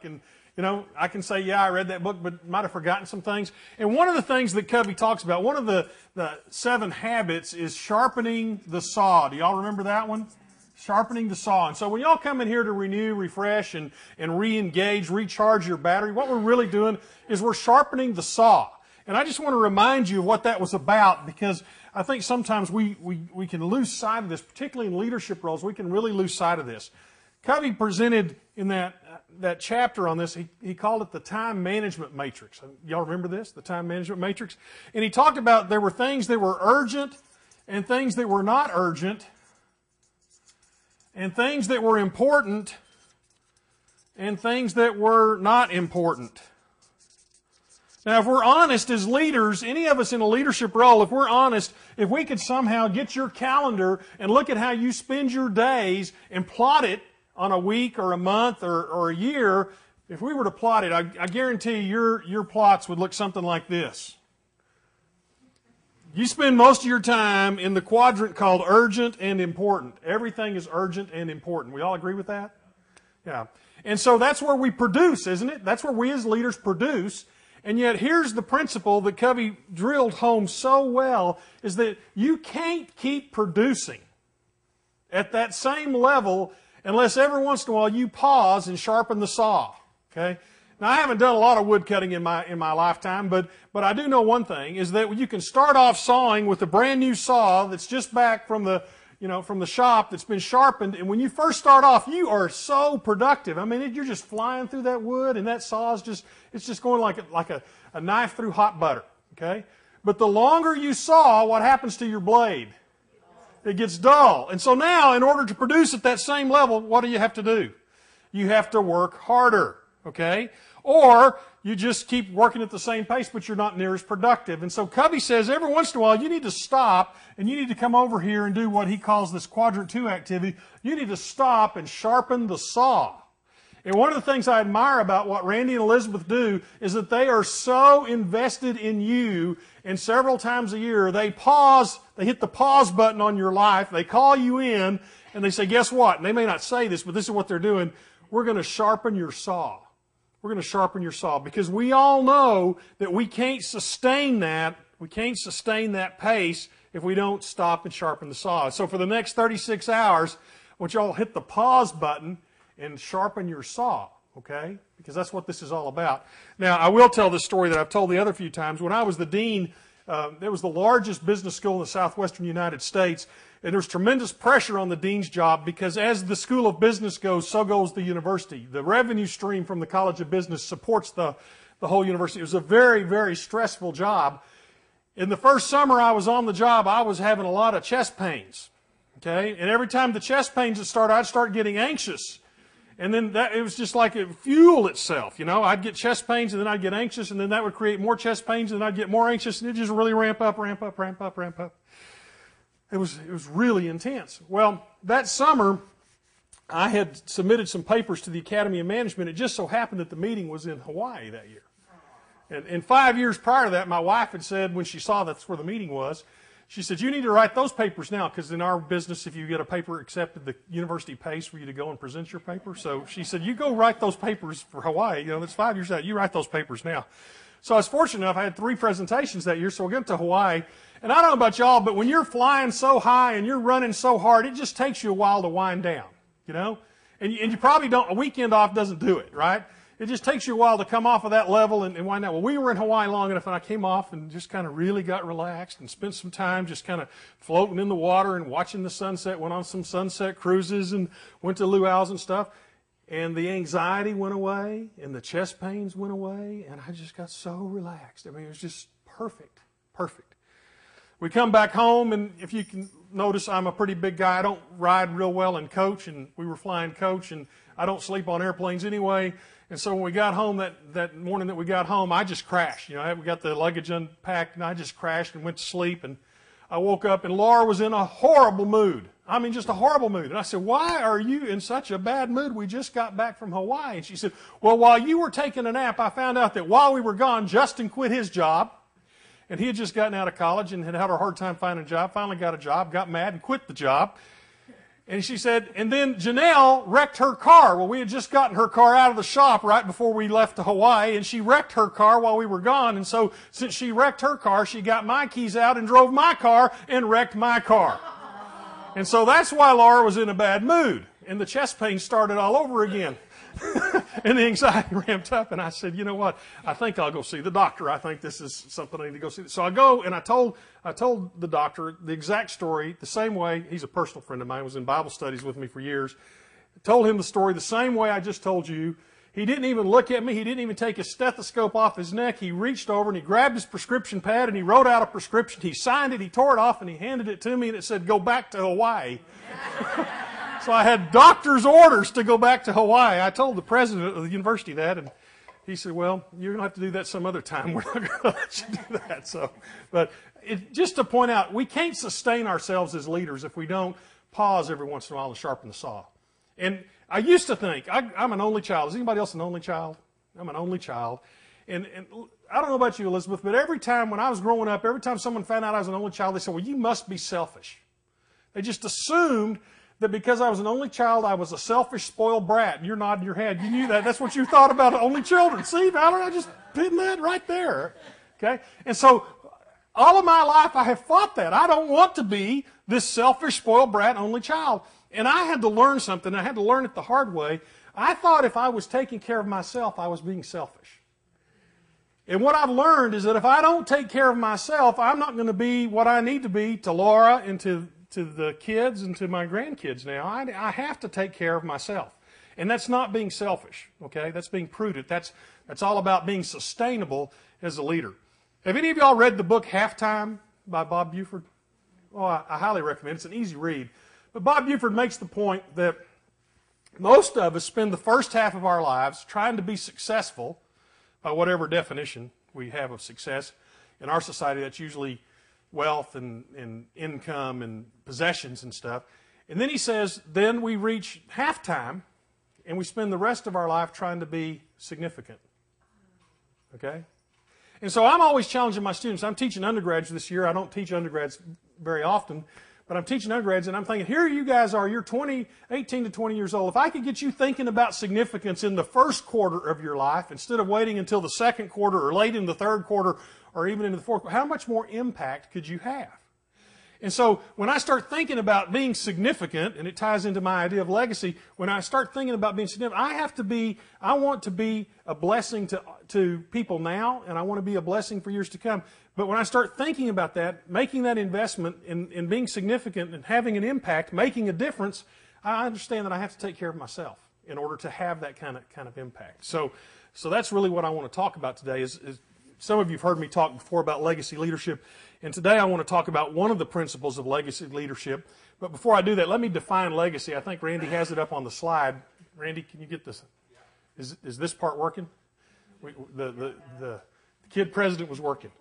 And, I can say, yeah, I read that book, but might have forgotten some things. And one of the things that Covey talks about, one of the 7 habits is sharpening the saw. Do y'all remember that one? Sharpening the saw. And so when y'all come in here to renew, refresh, and re-engage, recharge your battery, what we're really doing is we're sharpening the saw. And I just want to remind you of what that was about, because I think sometimes we can lose sight of this, particularly in leadership roles. We can really lose sight of this. Covey presented in that chapter on this, he called it the time management matrix. Y'all remember this, the time management matrix? And he talked about there were things that were urgent and things that were not urgent, and things that were important and things that were not important. Now, if we're honest as leaders, any of us in a leadership role, if we're honest, if we could somehow get your calendar and look at how you spend your days and plot it on a week or a month or a year, if we were to plot it, I guarantee your plots would look something like this. You spend most of your time in the quadrant called urgent and important. Everything is urgent and important. We all agree with that? Yeah. And so that's where we produce, isn't it? That's where we as leaders produce. And yet here's the principle that Covey drilled home so well, is that you can't keep producing at that same level unless every once in a while you pause and sharpen the saw. Okay? Now, I haven't done a lot of wood cutting in my lifetime, but I do know one thing, is that you can start off sawing with a brand new saw that's just back from the shop that's been sharpened, and when you first start off, you are so productive. I mean, you're just flying through that wood, and that saw is just going like a knife through hot butter. Okay? But the longer you saw, what happens to your blade? It gets dull. And so now, in order to produce at that same level, what do you have to do? You have to work harder. Okay? Or you just keep working at the same pace, but you're not near as productive. And so Covey says every once in a while you need to stop and you need to come over here and do what he calls this quadrant 2 activity. You need to stop and sharpen the saw. And one of the things I admire about what Randy and Elizabeth do is that they are so invested in you, and several times a year they hit the pause button on your life, they call you in, and they say, guess what? And they may not say this, but this is what they're doing. We're going to sharpen your saw. We're going to sharpen your saw, because we all know that we can't sustain that. We can't sustain that pace if we don't stop and sharpen the saw. So for the next 36 hours, I want you all to hit the pause button and sharpen your saw, okay? Because that's what this is all about. Now, I will tell this story that I've told the other few times. When I was the dean, it was the largest business school in the southwestern United States, and there's tremendous pressure on the dean's job, because as the School of Business goes, so goes the university. The revenue stream from the College of Business supports the whole university. It was a very, very stressful job. In the first summer I was on the job, I was having a lot of chest pains. Okay? And every time the chest pains would start, I'd start getting anxious. And then it was just like it fueled itself. I'd get chest pains, and then I'd get anxious, and then that would create more chest pains, and then I'd get more anxious, and it just really ramp up. It was really intense. Well, that summer, I had submitted some papers to the Academy of Management. It just so happened that the meeting was in Hawaii that year. And 5 years prior to that, my wife had said, when she saw that's where the meeting was, she said, you need to write those papers now, because in our business, if you get a paper accepted, the university pays for you to go and present your paper. So she said, you go write those papers for Hawaii. That's 5 years out. You write those papers now. So I was fortunate enough, I had 3 presentations that year, so we went to Hawaii. And I don't know about y'all, but when you're flying so high and you're running so hard, it just takes you a while to wind down, And you probably don't, a weekend off doesn't do it, right? It just takes you a while to come off of that level and wind down. Well, we were in Hawaii long enough, and I came off and just kind of really got relaxed and spent some time just kind of floating in the water and watching the sunset. Went on some sunset cruises and went to luau's and stuff. And the anxiety went away, and the chest pains went away, and I just got so relaxed. I mean, it was just perfect. We come back home, and if you can notice, I'm a pretty big guy. I don't ride real well in coach, and we were flying coach, and I don't sleep on airplanes anyway. And so when we got home, that morning that we got home, I just crashed. We got the luggage unpacked, and I just crashed and went to sleep. And I woke up, and Laura was in a horrible mood. I mean, just a horrible mood. And I said, why are you in such a bad mood? We just got back from Hawaii. And she said, well, while you were taking a nap, I found out that while we were gone, Justin quit his job. And he had just gotten out of college and had a hard time finding a job, finally got a job, got mad and quit the job. And she said, and then Janelle wrecked her car. Well, we had just gotten her car out of the shop right before we left to Hawaii, and she wrecked her car while we were gone. And so since she wrecked her car, she got my keys out and drove my car and wrecked my car. And so that's why Laura was in a bad mood. And the chest pain started all over again. And the anxiety ramped up, and I said, you know what? I think I'll go see the doctor. I think this is something I need to go see. So I go, and I told the doctor the exact story the same way. He's a personal friend of mine. He was in Bible studies with me for years. I told him the story the same way I just told you. He didn't even look at me. He didn't even take his stethoscope off his neck. He reached over, and he grabbed his prescription pad, and he wrote out a prescription. He signed it. He tore it off, and he handed it to me, and it said, go back to Hawaii. So I had doctor's orders to go back to Hawaii. I told the president of the university that, and he said, well, you're going to have to do that some other time. We're not going to let you do that. So, but just to point out, we can't sustain ourselves as leaders if we don't pause every once in a while and sharpen the saw. And I used to think, I'm an only child. Is anybody else an only child? I'm an only child. And I don't know about you, Elizabeth, but every time when I was growing up, every time someone found out I was an only child, they said, well, you must be selfish. They just assumed that because I was an only child, I was a selfish, spoiled brat. And you're nodding your head. You knew that. That's what you thought about only children. See, Valerie, I just pinned that right there. Okay? And so all of my life I have fought that. I don't want to be this selfish, spoiled brat, only child. And I had to learn something. I had to learn it the hard way. I thought if I was taking care of myself, I was being selfish. And what I've learned is that if I don't take care of myself, I'm not going to be what I need to be to Laura and to the kids and to my grandkids now. I have to take care of myself. And that's not being selfish, okay? That's being prudent. That's all about being sustainable as a leader. Have any of y'all read the book Halftime by Bob Buford? Oh, I highly recommend it. It's an easy read. But Bob Buford makes the point that most of us spend the first half of our lives trying to be successful by whatever definition we have of success. In our society, that's usually wealth and income and possessions and stuff. And then he says, then we reach halftime and we spend the rest of our life trying to be significant. Okay? And so I'm always challenging my students. I'm teaching undergrads this year. I don't teach undergrads very often, but I'm teaching undergrads, and I'm thinking, here you guys are, you're 18 to 20 years old. If I could get you thinking about significance in the first quarter of your life instead of waiting until the second quarter or late in the third quarter or even into the fourth quarter, how much more impact could you have? And so when I start thinking about being significant, and it ties into my idea of legacy, when I start thinking about being significant, I want to be a blessing to people now, and I want to be a blessing for years to come. But when I start thinking about that, making that investment in being significant and having an impact, making a difference, I understand that I have to take care of myself in order to have that kind of impact. So that's really what I want to talk about today. Is some of you have heard me talk before about legacy leadership, and today I want to talk about one of the principles of legacy leadership. But before I do that, let me define legacy. I think Randy has it up on the slide. Randy, can you get this? Is this part working? The kid president was working.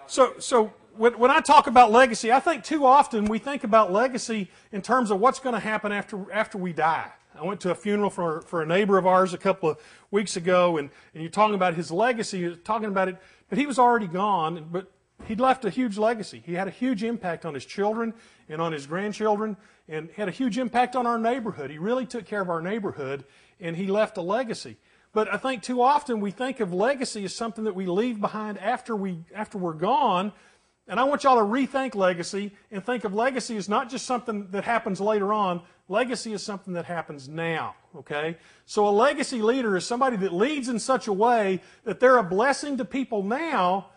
So when I talk about legacy, I think too often we think about legacy in terms of what's going to happen after we die. I went to a funeral for a neighbor of ours a couple of weeks ago, and you're talking about his legacy, you're talking about it, but he was already gone, but he'd left a huge legacy. He had a huge impact on his children and on his grandchildren, and had a huge impact on our neighborhood. He really took care of our neighborhood, and he left a legacy. But I think too often we think of legacy as something that we leave behind after we're gone. And I want y'all to rethink legacy and think of legacy as not just something that happens later on. Legacy is something that happens now, okay? So a legacy leader is somebody that leads in such a way that they're a blessing to people now,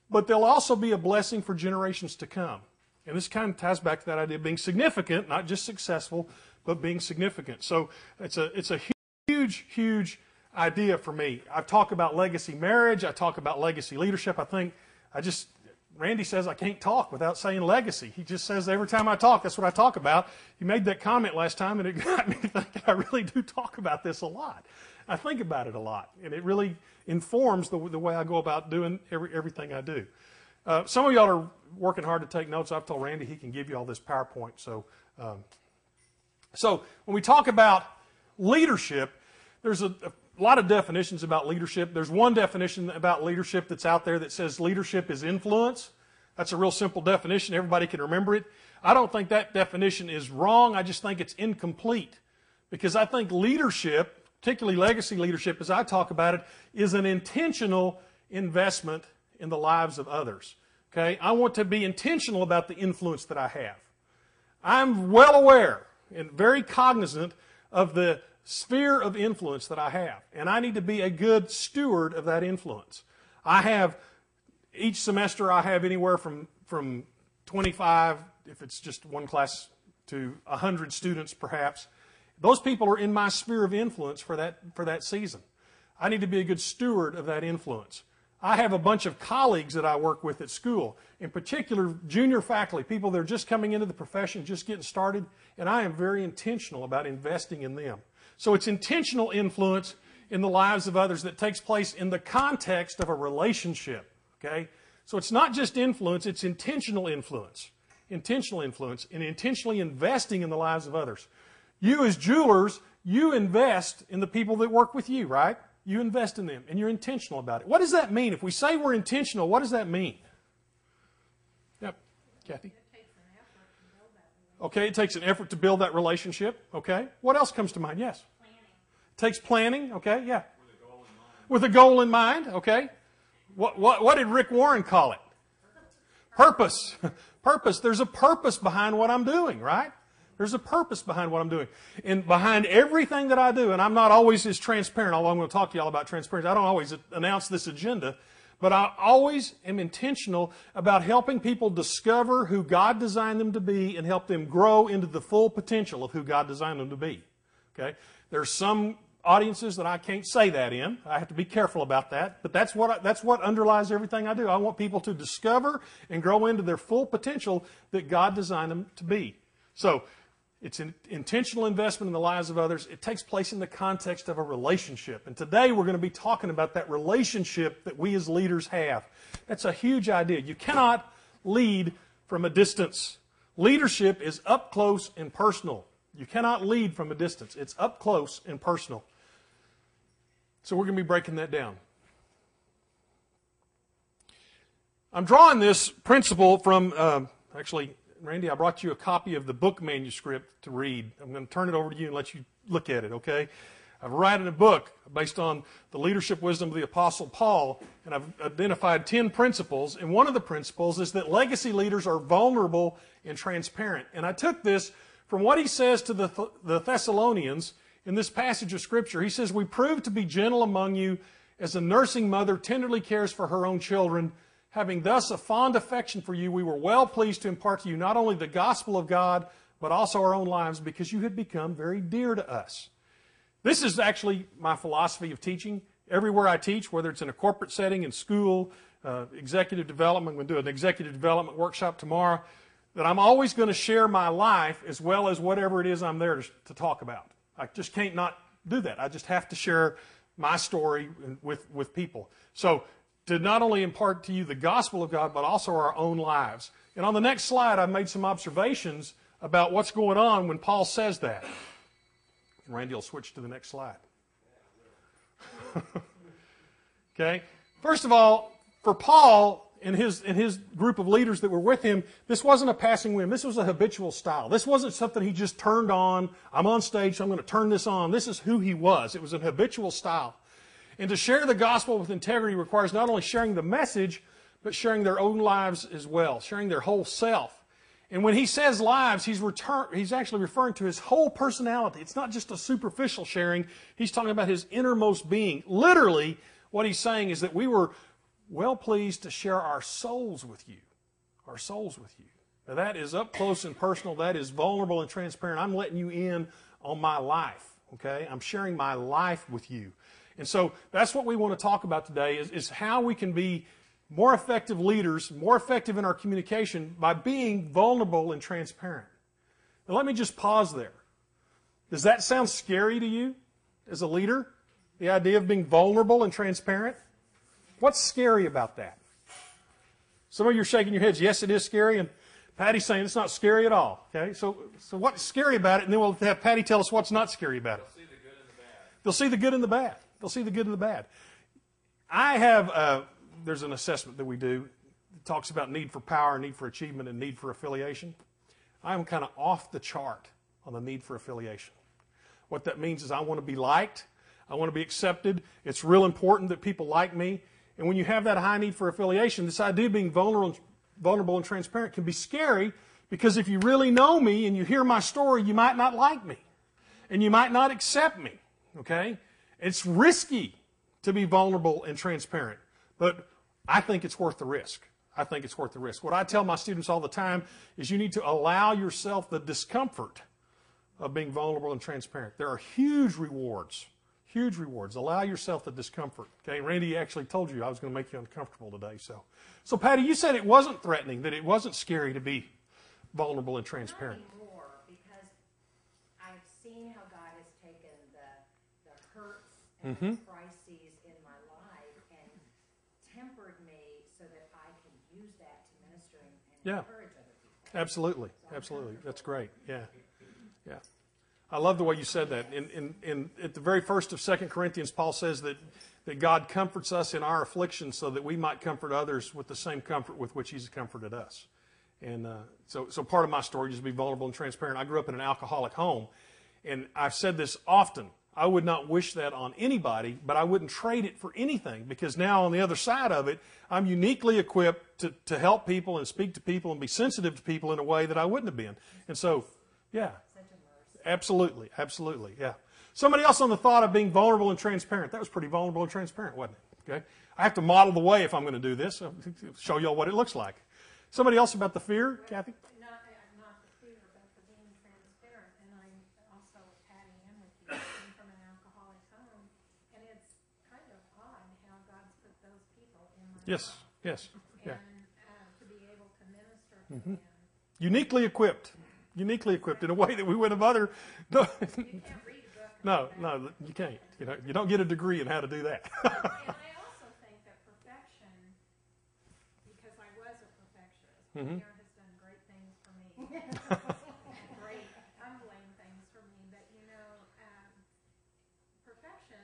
but they'll also be a blessing for generations to come. And this kind of ties back to that idea of being significant, not just successful, but being significant. So it's a huge, huge idea for me. I've talked about legacy marriage. I talk about legacy leadership. Randy says I can't talk without saying legacy. He just says every time I talk, that's what I talk about. He made that comment last time, and it got me thinking I really do talk about this a lot. I think about it a lot, and it really informs the way I go about doing everything I do. Some of y'all are working hard to take notes. I've told Randy he can give you all this PowerPoint. So when we talk about leadership, there's a lot of definitions about leadership. There's one definition about leadership that's out there that says leadership is influence. That's a real simple definition. Everybody can remember it. I don't think that definition is wrong. I just think it's incomplete. Because I think leadership, particularly legacy leadership, as I talk about it, is an intentional investment in the lives of others. Okay? I want to be intentional about the influence that I have. I'm well aware and very cognizant of the sphere of influence that I have. And I need to be a good steward of that influence. Each semester I have anywhere from 25, if it's just one class, to 100 students perhaps. Those people are in my sphere of influence for that season. I need to be a good steward of that influence. I have a bunch of colleagues that I work with at school, in particular junior faculty, people that are just coming into the profession, just getting started, and I am very intentional about investing in them. So it's intentional influence in the lives of others that takes place in the context of a relationship. Okay? So it's not just influence, it's intentional influence. Intentional influence and intentionally investing in the lives of others. You as jewelers, you invest in the people that work with you, right? You invest in them, and you're intentional about it. What does that mean? If we say we're intentional, what does that mean? Yep, Kathy? Okay, it takes an effort to build that relationship. Okay. What else comes to mind? Yes? Planning. It takes planning. Okay, yeah. With a goal in mind. Okay. What did Rick Warren call it? Purpose. Purpose. There's a purpose behind what I'm doing, right? There's a purpose behind what I'm doing. And behind everything that I do, and I'm not always as transparent, although I'm going to talk to you all about transparency. I don't always announce this agenda, but I always am intentional about helping people discover who God designed them to be and help them grow into the full potential of who God designed them to be. Okay? There's some audiences that I can't say that in. I have to be careful about that. But that's what underlies everything I do. I want people to discover and grow into their full potential that God designed them to be. So, it's an intentional investment in the lives of others. It takes place in the context of a relationship. And today we're going to be talking about that relationship that we as leaders have. That's a huge idea. You cannot lead from a distance. Leadership is up close and personal. You cannot lead from a distance. It's up close and personal. So we're going to be breaking that down. I'm drawing this principle from, actually, Randy, I brought you a copy of the book manuscript to read. I'm going to turn it over to you and let you look at it, okay? I've written a book based on the leadership wisdom of the Apostle Paul, and I've identified 10 principles, and one of the principles is that legacy leaders are vulnerable and transparent. And I took this from what he says to the Thessalonians in this passage of Scripture. He says, "We prove to be gentle among you as a nursing mother tenderly cares for her own children. Having thus a fond affection for you, we were well pleased to impart to you not only the gospel of God, but also our own lives, because you had become very dear to us." This is actually my philosophy of teaching. Everywhere I teach, whether it's in a corporate setting, in school, executive development, I'm going to do an executive development workshop tomorrow, that I'm always going to share my life as well as whatever it is I'm there to talk about. I just can't not do that. I just have to share my story with people. So, to not only impart to you the gospel of God, but also our own lives. And on the next slide, I've made some observations about what's going on when Paul says that. And Randy will switch to the next slide. Okay? First of all, for Paul and his group of leaders that were with him, this wasn't a passing whim. This was a habitual style. This wasn't something he just turned on. I'm on stage, so I'm going to turn this on. This is who he was. It was a habitual style. And to share the gospel with integrity requires not only sharing the message, but sharing their own lives as well, sharing their whole self. And when he says lives, he's actually referring to his whole personality. It's not just a superficial sharing. He's talking about his innermost being. Literally, what he's saying is that we were well pleased to share our souls with you. Our souls with you. Now that is up close and personal. That is vulnerable and transparent. I'm letting you in on my life. Okay? I'm sharing my life with you. And so that's what we want to talk about today is how we can be more effective leaders, more effective in our communication by being vulnerable and transparent. Now let me just pause there. Does that sound scary to you as a leader? The idea of being vulnerable and transparent? What's scary about that? Some of you are shaking your heads. Yes, it is scary. And Patty's saying it's not scary at all. Okay, so what's scary about it? And then we'll have Patty tell us what's not scary about it. They'll see the good and the bad. They'll see the good and the bad. There's an assessment that we do. It talks about need for power, need for achievement, and need for affiliation. I'm kind of off the chart on the need for affiliation. What that means is I want to be liked. I want to be accepted. It's real important that people like me. And when you have that high need for affiliation, this idea of being vulnerable and transparent can be scary, because if you really know me and you hear my story, you might not like me. And you might not accept me. Okay? It's risky to be vulnerable and transparent. But I think it's worth the risk. I think it's worth the risk. What I tell my students all the time is you need to allow yourself the discomfort of being vulnerable and transparent. There are huge rewards. Huge rewards. Allow yourself the discomfort. Okay, Randy actually told you I was going to make you uncomfortable today. So Patty, you said it wasn't threatening, that it wasn't scary to be vulnerable and transparent. Not anymore, because I've seen how God has taken the hurts and the crises in my life and tempered me so that I can use that to minister and encourage other people. Absolutely. Absolutely. That's great. Yeah. Yeah. I love the way you said that. At the very first of 2 Corinthians, Paul says that God comforts us in our affliction so that we might comfort others with the same comfort with which He's comforted us. And so part of my story is to be vulnerable and transparent. I grew up in an alcoholic home, and I've said this often. I would not wish that on anybody, but I wouldn't trade it for anything, because now on the other side of it, I'm uniquely equipped to help people and speak to people and be sensitive to people in a way that I wouldn't have been. And so, yeah. Absolutely, absolutely, yeah. Somebody else on the thought of being vulnerable and transparent. That was pretty vulnerable and transparent, wasn't it? Okay, I have to model the way if I'm going to do this. I'll show you all what it looks like. Somebody else about the fear, Kathy? Not the fear, but the being transparent. And I'm also with Patty and with you. I'm from an alcoholic home, and it's kind of odd how God's put those people in my life. Yes, yeah. And to be able to minister to them. Uniquely equipped in a way that we would have other. You can't read a book. No, you can't. You don't get a degree in how to do that. And I also think that perfection, because I was a perfectionist, Pierre has done great things for me, great humbling things for me. But perfection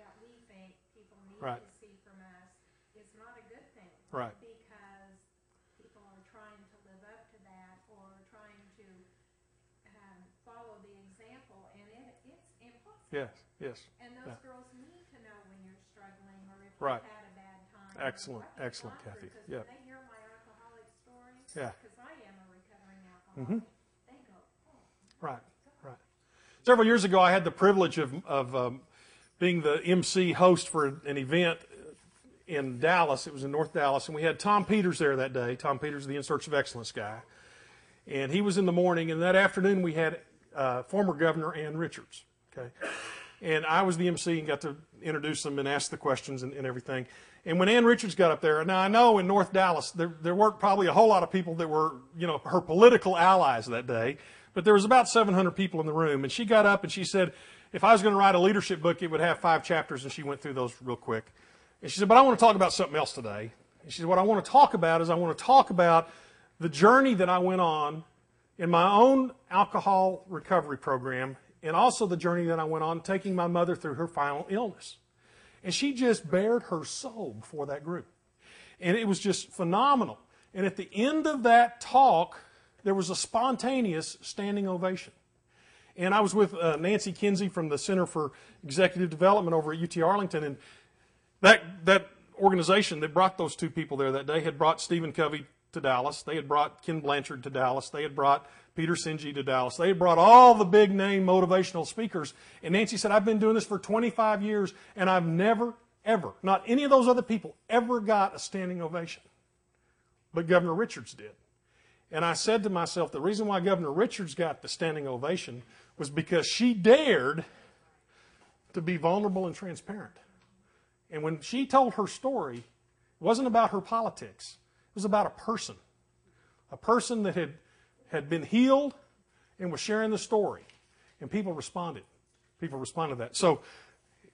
that we think people need Right. to see from us is not a good thing. Right. Because people are trying to live up to that, or trying to follow the example, and it's impossible. Yes. And those girls need to know when you're struggling, or if Right. you've had a bad time. Excellent, Kathy. Because Yeah. when they hear my alcoholic story, Yeah. because I am a recovering alcoholic, they go, oh. Right. Several years ago, I had the privilege of being the MC host for an event in Dallas. It was in North Dallas, and we had Tom Peters there that day. Tom Peters, the In Search of Excellence guy. And he was in the morning, and that afternoon we had former Governor Ann Richards. Okay, and I was the MC and got to introduce them and ask the questions and everything. And when Ann Richards got up there, now I know in North Dallas there weren't probably a whole lot of people that were, her political allies that day, but there was about 700 people in the room. And she got up and she said, if I was going to write a leadership book, it would have 5 chapters, and she went through those real quick. And she said, but I want to talk about something else today. And she said, what I want to talk about is I want to talk about the journey that I went on in my own alcohol recovery program, and also the journey that I went on taking my mother through her final illness. And she just bared her soul before that group. And it was just phenomenal. And at the end of that talk, there was a spontaneous standing ovation. And I was with Nancy Kinsey from the Center for Executive Development over at UT Arlington, and that organization that brought those 2 people there that day had brought Stephen Covey to Dallas. They had brought Ken Blanchard to Dallas. They had brought Peter Sinji to Dallas. They had brought all the big name motivational speakers. And Nancy said, I've been doing this for 25 years, and I've never, ever, not any of those other people, ever got a standing ovation. But Governor Richards did. And I said to myself, the reason why Governor Richards got the standing ovation was because she dared to be vulnerable and transparent. And when she told her story, it wasn't about her politics. It was about a person that had been healed and was sharing the story. And people responded. People responded to that. So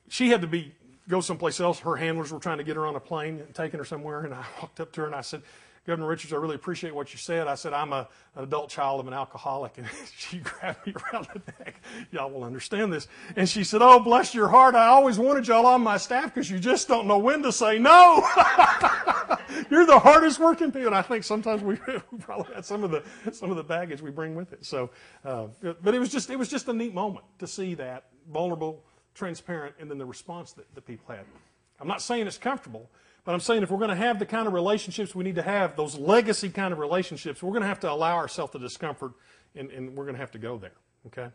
she had to go someplace else. Her handlers were trying to get her on a plane and taking her somewhere. And I walked up to her and I said, Governor Richards, I really appreciate what you said. I said, I'm an adult child of an alcoholic. And she grabbed me around the neck. Y'all will understand this. And she said, oh, bless your heart. I always wanted y'all on my staff because you just don't know when to say no. You're the hardest working people. And I think sometimes we probably had some of the baggage we bring with it. So, but it was just a neat moment to see that vulnerable, transparent, and then the response that people had. I'm not saying it's comfortable, but I'm saying if we're going to have the kind of relationships we need to have, those legacy kind of relationships, we're going to have to allow ourselves the discomfort, and we're going to have to go there. Okay?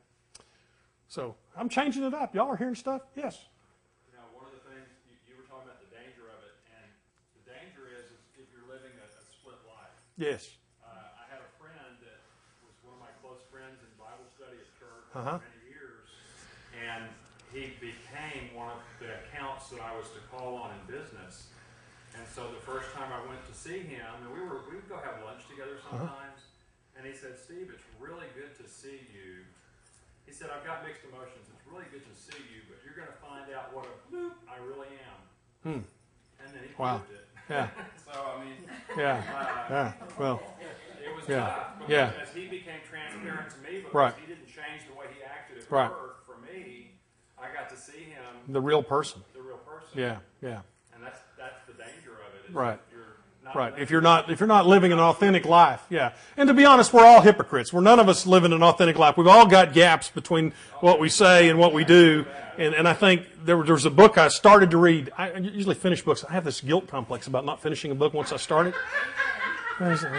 So I'm changing it up. Y'all are hearing stuff? Yes. Now, one of the things you were talking about the danger of it, and the danger is if you're living a split life. Yes. I had a friend that was one of my close friends in Bible study at church for many years, and he became one of the accounts that I was to call on in business. And so the first time I went to see him, and we would go have lunch together sometimes, and he said, Steve, it's really good to see you. He said, I've got mixed emotions. It's really good to see you, but you're going to find out what a bloop I really am. And then he proved it. Yeah. So, I mean, Well, it was yeah. tough. Because Yeah. as he became transparent to me, because Right. he didn't change the way he acted at Right. work for me, I got to see him, the real person. the real person. Yeah. Yeah. And that's the danger of it. Is Right. that you're not Right. living- If you're not living an authentic life, yeah. And to be honest, we're all hypocrites. We're none of us living an authentic life. We've all got gaps between what we say and what we do. And I think there was a book I started to read. I usually finish books. I have this guilt complex about not finishing a book once I start it.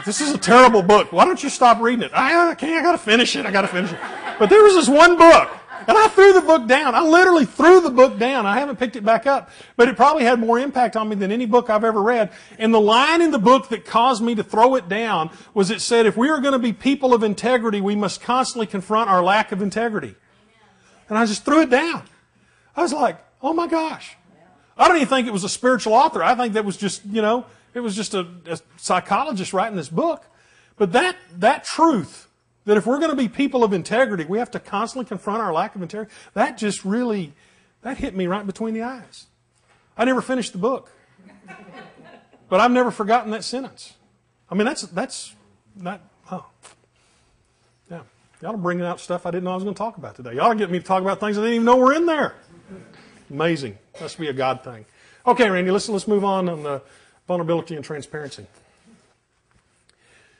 This is a terrible book. Why don't you stop reading it? I can't. I got to finish it. But there was this one book. And I threw the book down. I literally threw the book down. I haven't picked it back up. But it probably had more impact on me than any book I've ever read. And the line in the book that caused me to throw it down was it said, if we are going to be people of integrity, we must constantly confront our lack of integrity. And I just threw it down. I was like, oh my gosh. I don't even think it was a spiritual author. I think that was just, it was just a psychologist writing this book. But that truth, that if we're going to be people of integrity, we have to constantly confront our lack of integrity. That just really, that hit me right between the eyes. I never finished the book. But I've never forgotten that sentence. I mean, that's not, yeah. Y'all are bringing out stuff I didn't know I was going to talk about today. Y'all are getting me to talk about things I didn't even know were in there. Amazing. Must be a God thing. Okay, Randy, let's move on the vulnerability and transparency.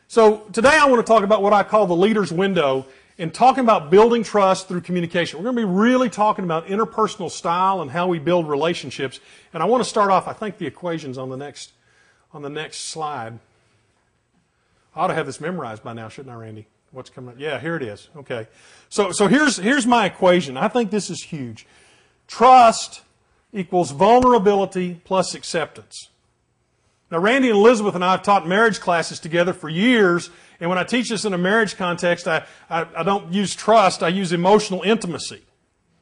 So today I want to talk about what I call the leader's window and talking about building trust through communication. We're going to be really talking about interpersonal style and how we build relationships. And I want to start off, I think the equation's on the next slide. I ought to have this memorized by now, shouldn't I, Randy? What's coming up? Yeah, here it is. Okay. So here's my equation. I think this is huge. Trust equals vulnerability plus acceptance. Now, Randy and Elizabeth and I have taught marriage classes together for years, and when I teach this in a marriage context, I don't use trust, I use emotional intimacy.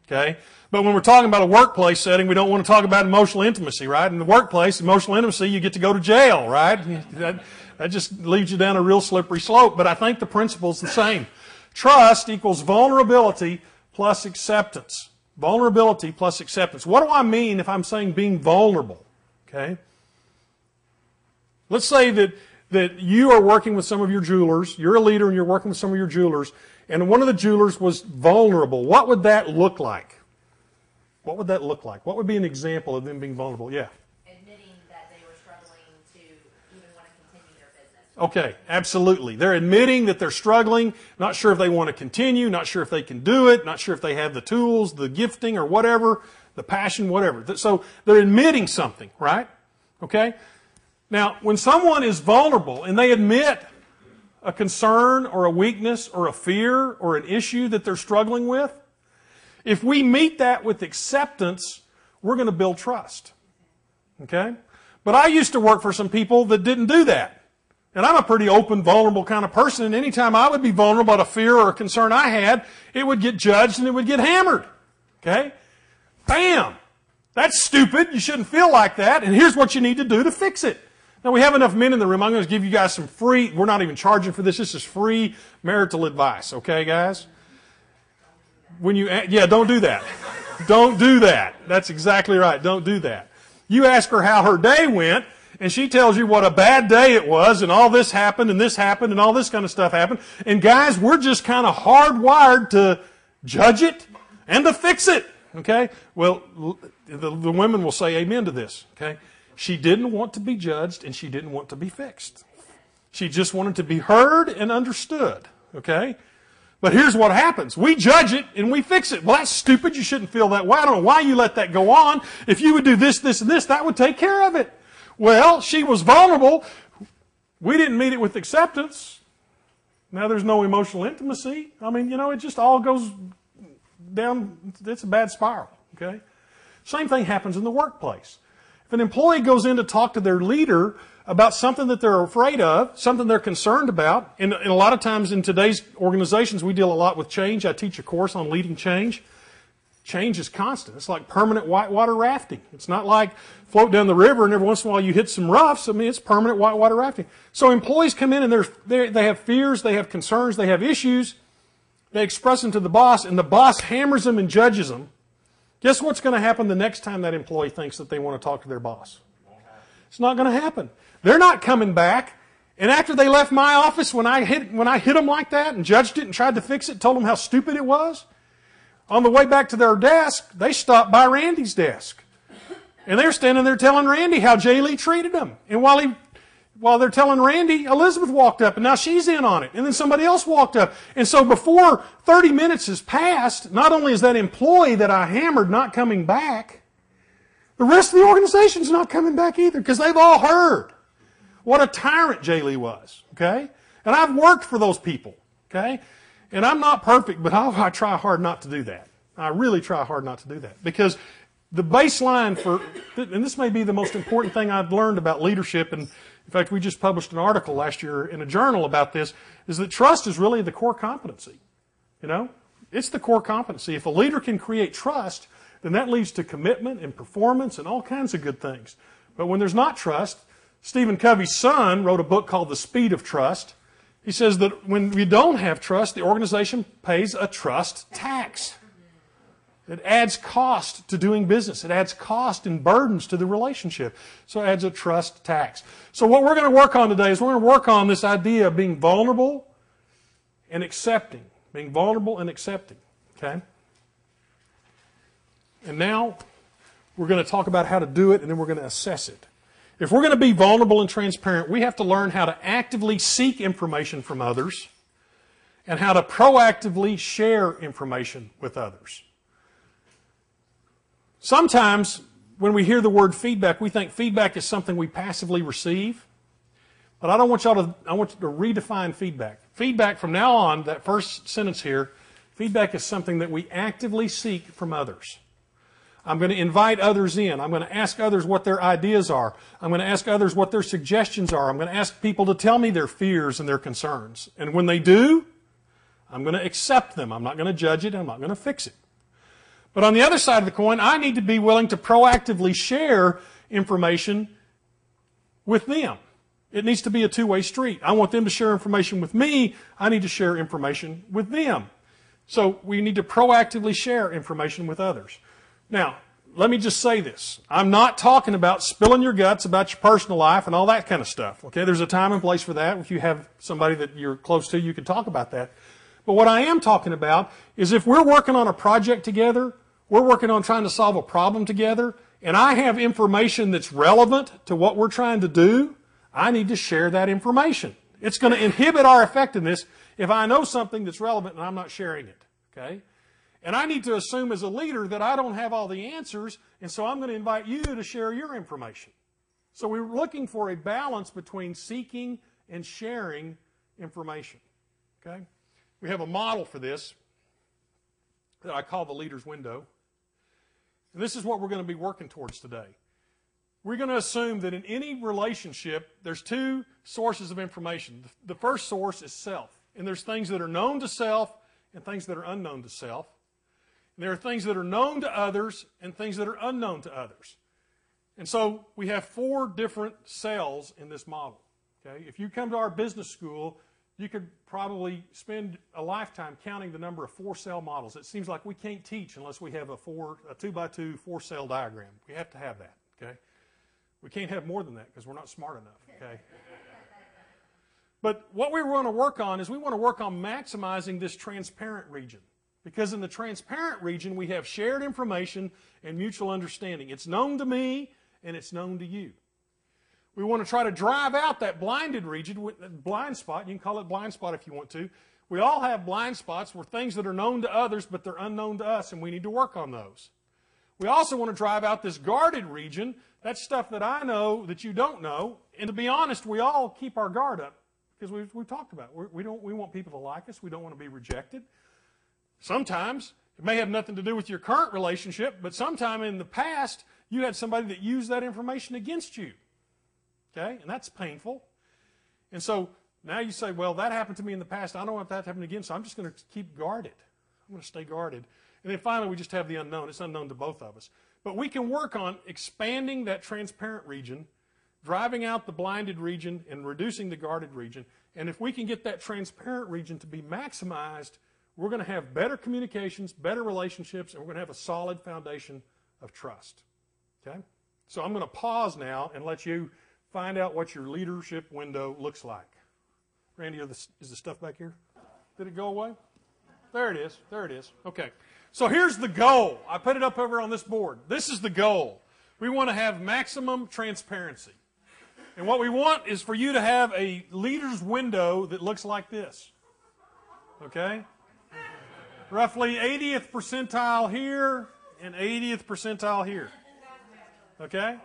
Okay? But when we're talking about a workplace setting, we don't want to talk about emotional intimacy, right? In the workplace, emotional intimacy, you get to go to jail, right? That just leads you down a real slippery slope, but I think the principle's the same. Trust equals vulnerability plus acceptance. Vulnerability plus acceptance. What do I mean if I'm saying being vulnerable? Okay? Let's say that you are working with some of your jewelers. You're a leader and you're working with some of your jewelers, and one of the jewelers was vulnerable. What would that look like? What would that look like? What would be an example of them being vulnerable? Yeah. Admitting that they were struggling to even want to continue their business. Okay, absolutely. They're admitting that they're struggling, not sure if they want to continue, not sure if they can do it, not sure if they have the tools, the gifting, or whatever, the passion, whatever. So they're admitting something, right? Okay? Now, when someone is vulnerable and they admit a concern or a weakness or a fear or an issue that they're struggling with, if we meet that with acceptance, we're going to build trust. Okay? But I used to work for some people that didn't do that. And I'm a pretty open, vulnerable kind of person, and anytime I would be vulnerable about a fear or a concern I had, it would get judged and it would get hammered. Okay? Bam! That's stupid. You shouldn't feel like that, and here's what you need to do to fix it. Now, we have enough men in the room. I'm going to give you guys some free, we're not even charging for this. This is free marital advice. Okay, guys? Don't do that. Don't do that. That's exactly right. Don't do that. You ask her how her day went, and she tells you what a bad day it was, and all this happened, and all this kind of stuff happened. And guys, we're just kind of hardwired to judge it and to fix it. Okay? Well, the women will say amen to this. Okay? She didn't want to be judged, and she didn't want to be fixed. She just wanted to be heard and understood. Okay? But here's what happens. We judge it and we fix it. Well, that's stupid. You shouldn't feel that way. I don't know why you let that go on. If you would do this, this, and this, that would take care of it. Well, she was vulnerable. We didn't meet it with acceptance. Now there's no emotional intimacy. I mean, it just all goes down. It's a bad spiral. Okay? Same thing happens in the workplace. If an employee goes in to talk to their leader about something that they're afraid of, something they're concerned about, and a lot of times in today's organizations we deal a lot with change. I teach a course on leading change. Change is constant. It's like permanent whitewater rafting. It's not like float down the river and every once in a while you hit some roughs. I mean, it's permanent whitewater rafting. So employees come in and they have fears, they have concerns, they have issues. They express them to the boss, and the boss hammers them and judges them. Guess what's going to happen the next time that employee thinks that they want to talk to their boss? It's not going to happen. They're not coming back. And after they left my office, when I hit them like that and judged it and tried to fix it, told them how stupid it was, on the way back to their desk, they stopped by Randy's desk. And they're standing there telling Randy how Jay Lee treated them. And while they're telling Randy, Elizabeth walked up, and now she's in on it. And then somebody else walked up. And so before 30 minutes has passed, not only is that employee that I hammered not coming back, the rest of the organization's not coming back either, because they've all heard what a tyrant Jay Lee was. Okay? And I've worked for those people. Okay? And I'm not perfect, but I try hard not to do that. I really try hard not to do that. Because the baseline and this may be the most important thing I've learned about leadership, and in fact, we just published an article last year in a journal about this, is that trust is really the core competency. It's the core competency. If a leader can create trust, then that leads to commitment and performance and all kinds of good things. But when there's not trust, Stephen Covey's son wrote a book called The Speed of Trust. He says that when we don't have trust, the organization pays a trust tax. It adds cost to doing business. It adds cost and burdens to the relationship. So it adds a trust tax. So what we're going to work on today is we're going to work on this idea of being vulnerable and accepting. Being vulnerable and accepting. Okay? And now we're going to talk about how to do it, and then we're going to assess it. If we're going to be vulnerable and transparent, we have to learn how to actively seek information from others and how to proactively share information with others. Sometimes when we hear the word feedback, we think feedback is something we passively receive. But I want you to redefine feedback. Feedback from now on, that first sentence here, feedback is something that we actively seek from others. I'm going to invite others in. I'm going to ask others what their ideas are. I'm going to ask others what their suggestions are. I'm going to ask people to tell me their fears and their concerns. And when they do, I'm going to accept them. I'm not going to judge it. I'm not going to fix it. But on the other side of the coin, I need to be willing to proactively share information with them. It needs to be a two-way street. I want them to share information with me. I need to share information with them. So we need to proactively share information with others. Now, let me just say this. I'm not talking about spilling your guts about your personal life and all that kind of stuff. Okay, there's a time and place for that. If you have somebody that you're close to, you can talk about that. But what I am talking about is if we're working on a project together, we're working on trying to solve a problem together, and I have information that's relevant to what we're trying to do, I need to share that information. It's going to inhibit our effectiveness if I know something that's relevant and I'm not sharing it. Okay? And I need to assume as a leader that I don't have all the answers, and so I'm going to invite you to share your information. So we're looking for a balance between seeking and sharing information. Okay? We have a model for this that I call the leader's window. And this is what we're going to be working towards today. We're going to assume that in any relationship, there's two sources of information. The first source is self. And there's things that are known to self and things that are unknown to self. And there are things that are known to others and things that are unknown to others. And so we have 4 different cells in this model. Okay? If you come to our business school, you could probably spend a lifetime counting the number of 4-cell models. It seems like we can't teach unless we have a 2x2 4-cell diagram. We have to have that. Okay? We can't have more than that because we're not smart enough, okay? But what we want to work on is we want to work on maximizing this transparent region. Because in the transparent region, we have shared information and mutual understanding. It's known to me and it's known to you. We want to try to drive out that blinded region, blind spot. You can call it blind spot if you want to. We all have blind spots where things that are known to others, but they're unknown to us, and we need to work on those. We also want to drive out this guarded region. That's stuff that I know that you don't know. And to be honest, we all keep our guard up because we've talked about it. We want people to like us. We don't want to be rejected. Sometimes it may have nothing to do with your current relationship, but sometime in the past, you had somebody that used that information against you. Okay? And that's painful. And so now you say, well, that happened to me in the past. I don't want that to happen again, so I'm just going to keep guarded. I'm going to stay guarded. And then finally, we just have the unknown. It's unknown to both of us. But we can work on expanding that transparent region, driving out the blinded region, and reducing the guarded region. And if we can get that transparent region to be maximized, we're going to have better communications, better relationships, and we're going to have a solid foundation of trust. Okay? So I'm going to pause now and let you find out what your leadership window looks like. Randy, is the stuff back here? Did it go away? There it is. There it is. Okay. So here's the goal. I put it up over on this board. This is the goal. We want to have maximum transparency. And what we want is for you to have a leader's window that looks like this. Okay? Roughly 80th percentile here and 80th percentile here. Okay?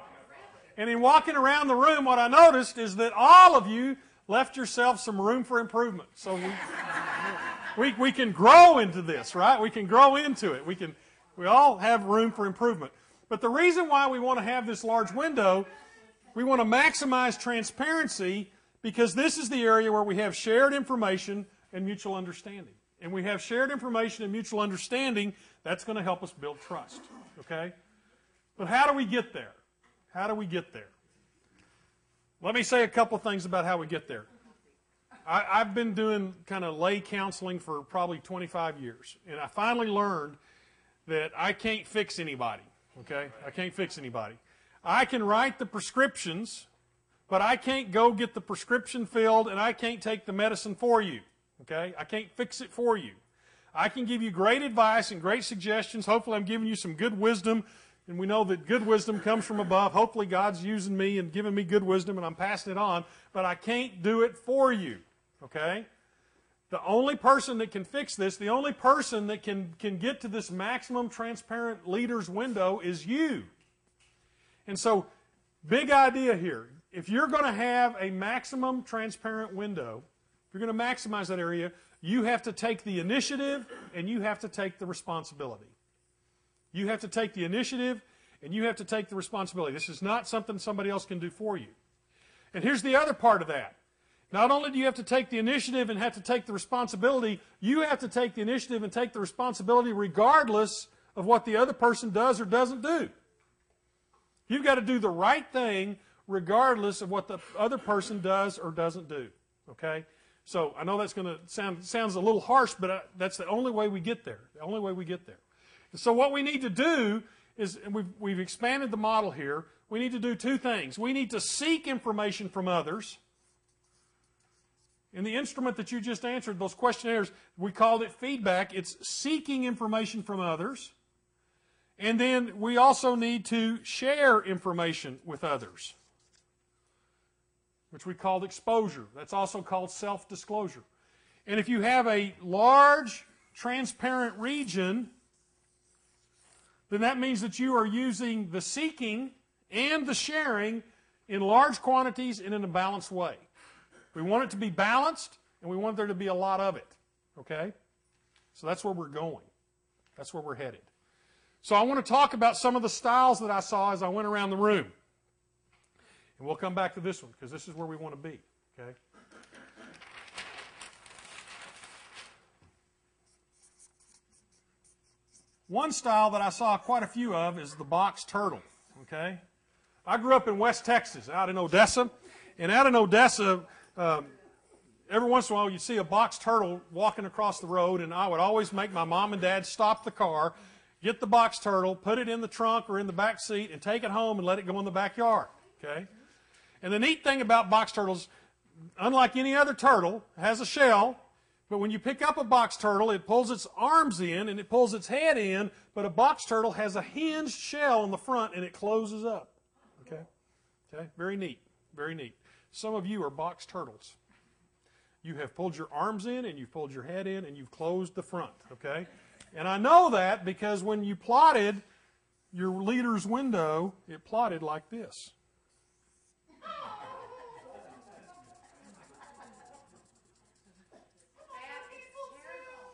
And in walking around the room, what I noticed is that all of you left yourself some room for improvement. So we can grow into this, right? We can grow into it. We all have room for improvement. But the reason why we want to have this large window, we want to maximize transparency because this is the area where we have shared information and mutual understanding. And we have shared information and mutual understanding, that's going to help us build trust. Okay? But how do we get there? How do we get there? Let me say a couple things about how we get there. I've been doing kind of lay counseling for probably 25 years. And I finally learned that I can't fix anybody. Okay? I can't fix anybody. I can write the prescriptions, but I can't go get the prescription filled and I can't take the medicine for you. Okay? I can't fix it for you. I can give you great advice and great suggestions. Hopefully I'm giving you some good wisdom. And we know that good wisdom comes from above. Hopefully God's using me and giving me good wisdom and I'm passing it on. But I can't do it for you. Okay? The only person that can fix this, the only person that can get to this maximum transparent leader's window is you. And so, big idea here. If you're going to have a maximum transparent window, if you're going to maximize that area, you have to take the initiative and you have to take the responsibility. You have to take the initiative and you have to take the responsibility. This is not something somebody else can do for you. And here's the other part of that. Not only do you have to take the initiative and have to take the responsibility, you have to take the initiative and take the responsibility regardless of what the other person does or doesn't do. You've got to do the right thing regardless of what the other person does or doesn't do. Okay? So I know that's going to sounds a little harsh, but that's the only way we get there. The only way we get there. And so what we need to do is, and we've expanded the model here, we need to do two things. We need to seek information from others. In the instrument that you just answered, those questionnaires, we called it feedback. It's seeking information from others. And then we also need to share information with others, which we called exposure. That's also called self-disclosure. And if you have a large, transparent region, then that means that you are using the seeking and the sharing in large quantities and in a balanced way. We want it to be balanced, and we want there to be a lot of it. Okay? So that's where we're going. That's where we're headed. So I want to talk about some of the styles that I saw as I went around the room. And we'll come back to this one, because this is where we want to be. Okay? One style that I saw quite a few of is the box turtle. Okay? I grew up in West Texas, out in Odessa. And out in Odessa, every once in a while you'd see a box turtle walking across the road, and I would always make my mom and dad stop the car, get the box turtle, put it in the trunk or in the back seat, and take it home and let it go in the backyard. Okay? And the neat thing about box turtles, unlike any other turtle, it has a shell, but when you pick up a box turtle, it pulls its arms in and it pulls its head in, but a box turtle has a hinged shell on the front and it closes up. Okay? Okay? Very neat. Very neat. Some of you are box turtles. You have pulled your arms in and you've pulled your head in and you've closed the front. Okay? And I know that because when you plotted your leader's window, it plotted like this.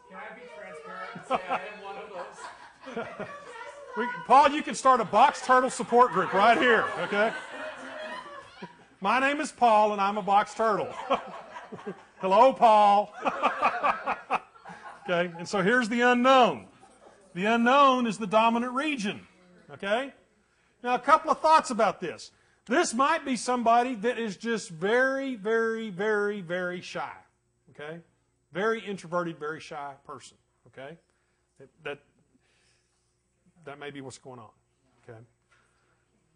Can I be transparent and say I am one of those? Paul, you can start a box turtle support group right here, okay? My name is Paul, and I'm a box turtle. Hello, Paul. Okay, and so here's the unknown. The unknown is the dominant region, okay? Now, a couple of thoughts about this. This might be somebody that is just very, very, very, very shy, okay? Very introverted, very shy person, okay? That may be what's going on, okay?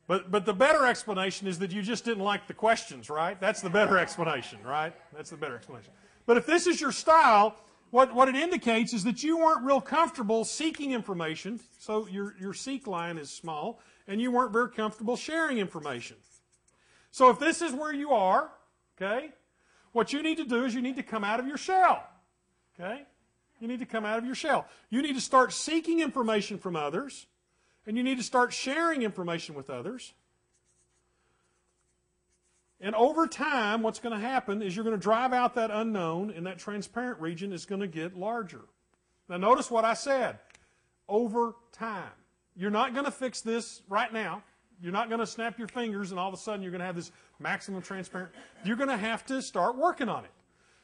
But the better explanation is that you just didn't like the questions, right? That's the better explanation, right? That's the better explanation. But if this is your style, what it indicates is that you weren't real comfortable seeking information, so your seek line is small, and you weren't very comfortable sharing information. So if this is where you are, okay, what you need to do is you need to come out of your shell, okay? You need to come out of your shell. You need to start seeking information from others, and you need to start sharing information with others. And over time, what's going to happen is you're going to drive out that unknown, and that transparent region is going to get larger. Now, notice what I said. Over time. You're not going to fix this right now. You're not going to snap your fingers, and all of a sudden you're going to have this maximum transparent. You're going to have to start working on it.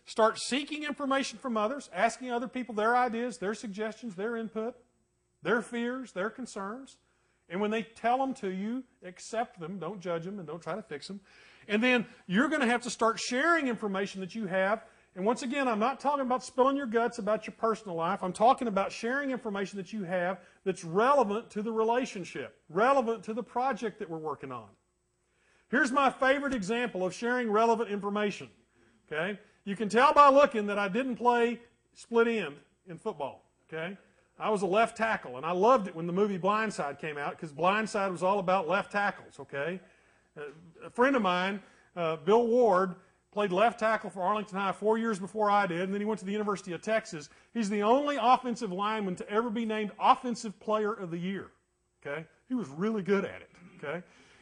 Start seeking information from others, asking other people their ideas, their suggestions, their input, their fears, their concerns. And when they tell them to you, accept them. Don't judge them and don't try to fix them. And then you're going to have to start sharing information that you have. And once again, I'm not talking about spilling your guts about your personal life. I'm talking about sharing information that you have that's relevant to the relationship, relevant to the project that we're working on. Here's my favorite example of sharing relevant information. Okay? You can tell by looking that I didn't play split end in football. Okay? I was a left tackle, and I loved it when the movie Blindside came out because Blindside was all about left tackles. Okay? A friend of mine, Bill Ward, played left tackle for Arlington High 4 years before I did, and then he went to the University of Texas. He's the only offensive lineman to ever be named Offensive Player of the Year. Okay? He was really good at it. Okay?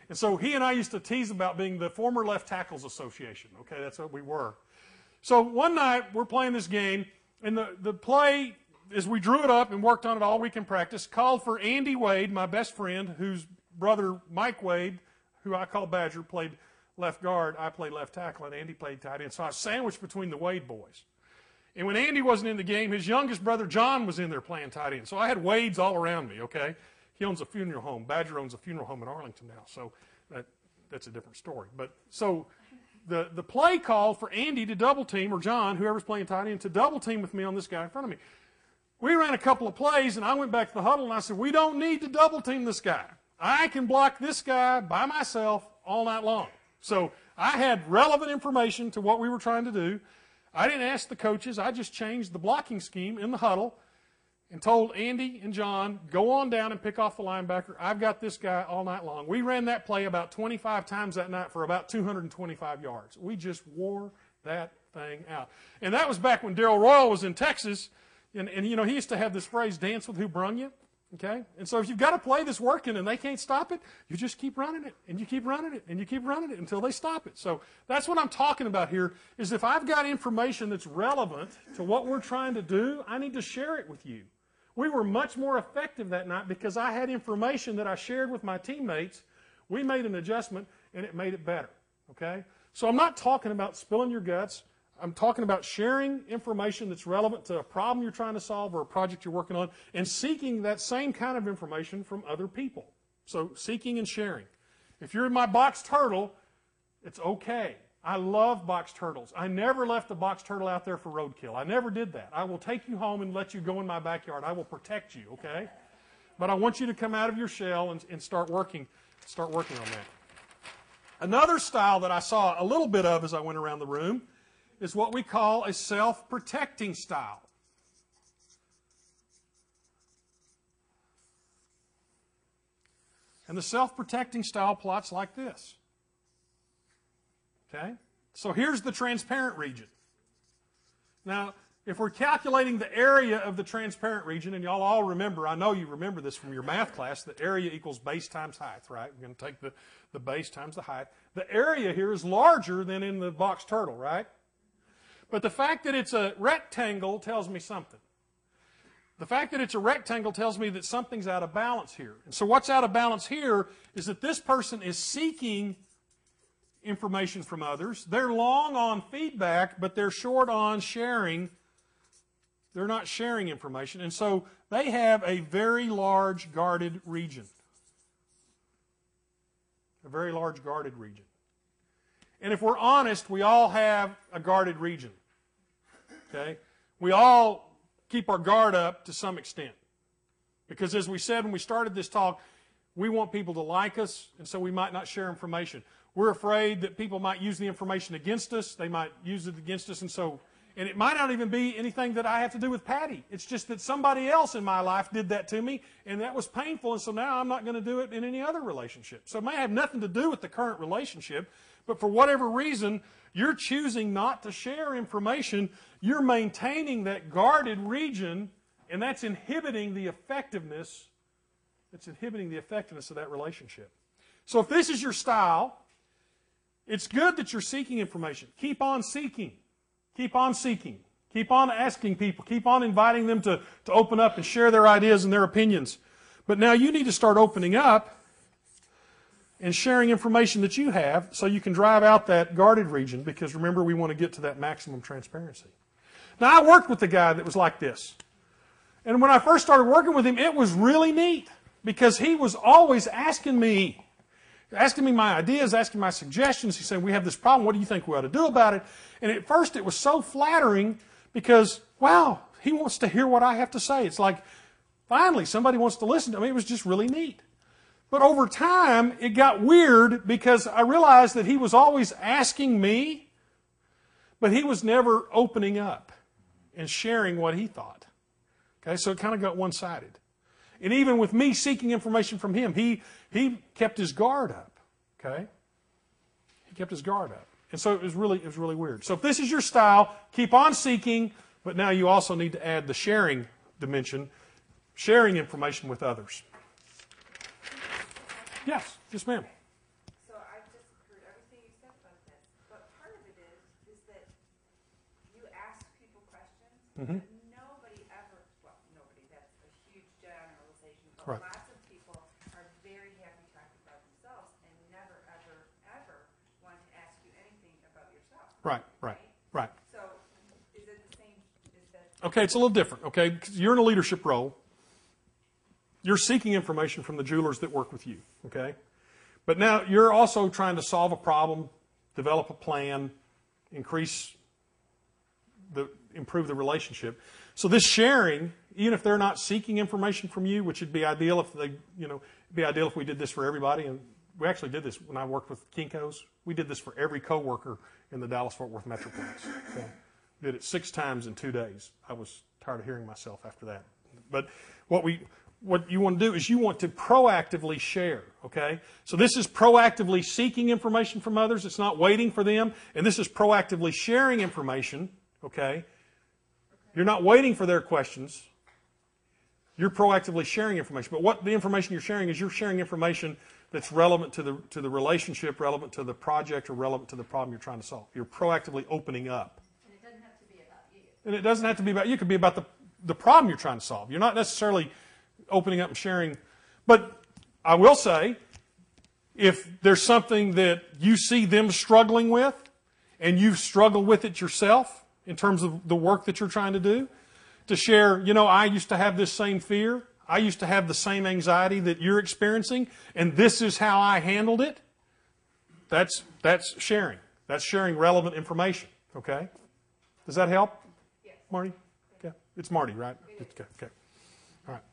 And so he and I used to tease about being the former Left Tackles Association. Okay? That's what we were. So one night, we're playing this game, and the play, as we drew it up and worked on it all week in practice, called for Andy Wade, my best friend, whose brother Mike Wade, who I call Badger, played left guard. I played left tackle, and Andy played tight end. So I was sandwiched between the Wade boys. And when Andy wasn't in the game, his youngest brother John was in there playing tight end. So I had Wades all around me, okay? He owns a funeral home. Badger owns a funeral home in Arlington now. So that's a different story. But so the play called for Andy to double team, or John, whoever's playing tight end, to double team with me on this guy in front of me. We ran a couple of plays, and I went back to the huddle, and I said, we don't need to double team this guy. I can block this guy by myself all night long. So I had relevant information to what we were trying to do. I didn't ask the coaches. I just changed the blocking scheme in the huddle and told Andy and John, go on down and pick off the linebacker. I've got this guy all night long. We ran that play about 25 times that night for about 225 yards. We just wore that thing out. And that was back when Darrell Royal was in Texas. And you know, he used to have this phrase, dance with who brung you. Okay? And so if you've got a play that's working and they can't stop it, you just keep running it, and you keep running it, and you keep running it until they stop it. So that's what I'm talking about here, is if I've got information that's relevant to what we're trying to do, I need to share it with you. We were much more effective that night because I had information that I shared with my teammates. We made an adjustment, and it made it better. Okay? So I'm not talking about spilling your guts. I'm talking about sharing information that's relevant to a problem you're trying to solve or a project you're working on, and seeking that same kind of information from other people. So seeking and sharing. If you're in my box turtle, it's okay. I love box turtles. I never left a box turtle out there for roadkill. I never did that. I will take you home and let you go in my backyard. I will protect you, okay? But I want you to come out of your shell and start working on that. Another style that I saw a little bit of as I went around the room is what we call a self-protecting style. And the self-protecting style plots like this. Okay? So here's the transparent region. Now, if we're calculating the area of the transparent region, and y'all all remember, I know you remember this from your math class, that area equals base times height, right? We're going to take the base times the height. The area here is larger than in the box turtle, right? But the fact that it's a rectangle tells me something. The fact that it's a rectangle tells me that something's out of balance here. And so what's out of balance here is that this person is seeking information from others. They're long on feedback, but they're short on sharing. They're not sharing information. And so they have a very large guarded region. A very large guarded region. And if we're honest, we all have a guarded region. Okay? We all keep our guard up to some extent. Because as we said when we started this talk, we want people to like us, and so we might not share information. We're afraid that people might use the information against us. They might use it against us, and it might not even be anything that I have to do with Patty. It's just that somebody else in my life did that to me, and that was painful, and so now I'm not going to do it in any other relationship. So it may have nothing to do with the current relationship, but for whatever reason, you're choosing not to share information. You're maintaining that guarded region, and that's inhibiting the effectiveness. It's inhibiting the effectiveness of that relationship. So if this is your style, it's good that you're seeking information. Keep on seeking. Keep on seeking. Keep on asking people. Keep on inviting them to open up and share their ideas and their opinions. But now you need to start opening up and sharing information that you have so you can drive out that guarded region, because remember, we want to get to that maximum transparency. Now, I worked with a guy that was like this. And when I first started working with him, it was really neat because he was always asking me my ideas, asking my suggestions. He said, we have this problem. What do you think we ought to do about it? And at first it was so flattering because, wow, he wants to hear what I have to say. It's like, finally, somebody wants to listen to me. It was just really neat. But over time, it got weird because I realized that he was always asking me, but he was never opening up and sharing what he thought. Okay, so it kind of got one-sided. And even with me seeking information from him, he kept his guard up. Okay? He kept his guard up. And so it was really weird. So if this is your style, keep on seeking, but now you also need to add the sharing dimension, sharing information with others. Yes, ma'am. So I just heard everything you said about this, but part of it is that you ask people questions. Mm-hmm. Nobody, that's a huge generalization, but Right. lots of people are very happy talking about themselves and never, ever want to ask you anything about yourself. Right. So is it the same? Okay, it's a little different, okay? Because you're in a leadership role. You're seeking information from the jewelers that work with you, okay? But now you're also trying to solve a problem, develop a plan, improve the relationship. So this sharing, even if they're not seeking information from you, which would be ideal if we did this for everybody, and we actually did this when I worked with Kinko's. We did this for every coworker in the Dallas-Fort Worth Metroplex. Okay? Did it 6 times in 2 days. I was tired of hearing myself after that. But what you want to do is you want to proactively share, okay? So this is proactively seeking information from others. It's not waiting for them. And this is proactively sharing information, okay? You're not waiting for their questions. You're proactively sharing information. But what the information you're sharing is you're sharing information that's relevant to the relationship, relevant to the project, or relevant to the problem you're trying to solve. You're proactively opening up. And it doesn't have to be about you. And it doesn't have to be about you. It could be about the problem you're trying to solve. You're not necessarily opening up and sharing. But I will say, if there's something that you see them struggling with, and you've struggled with it yourself in terms of the work that you're trying to do, to share, I used to have this same fear. I used to have the same anxiety that you're experiencing, and this is how I handled it. That's sharing. That's sharing relevant information. Okay? Does that help? Yes. Marty? Okay. It's Marty, right? Okay. All right.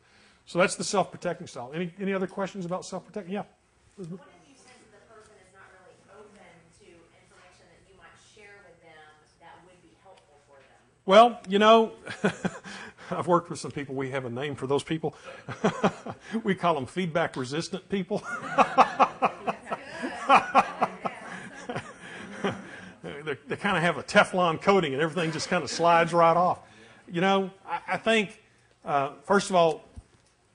So that's the self-protecting style. Any other questions about self-protecting? Yeah. What if you sense that the person is not really Well, you know, I've worked with some people. We have a name for those people. We call them feedback resistant people. They kind of have a Teflon coating and everything just kind of slides right off. You know, I think, first of all,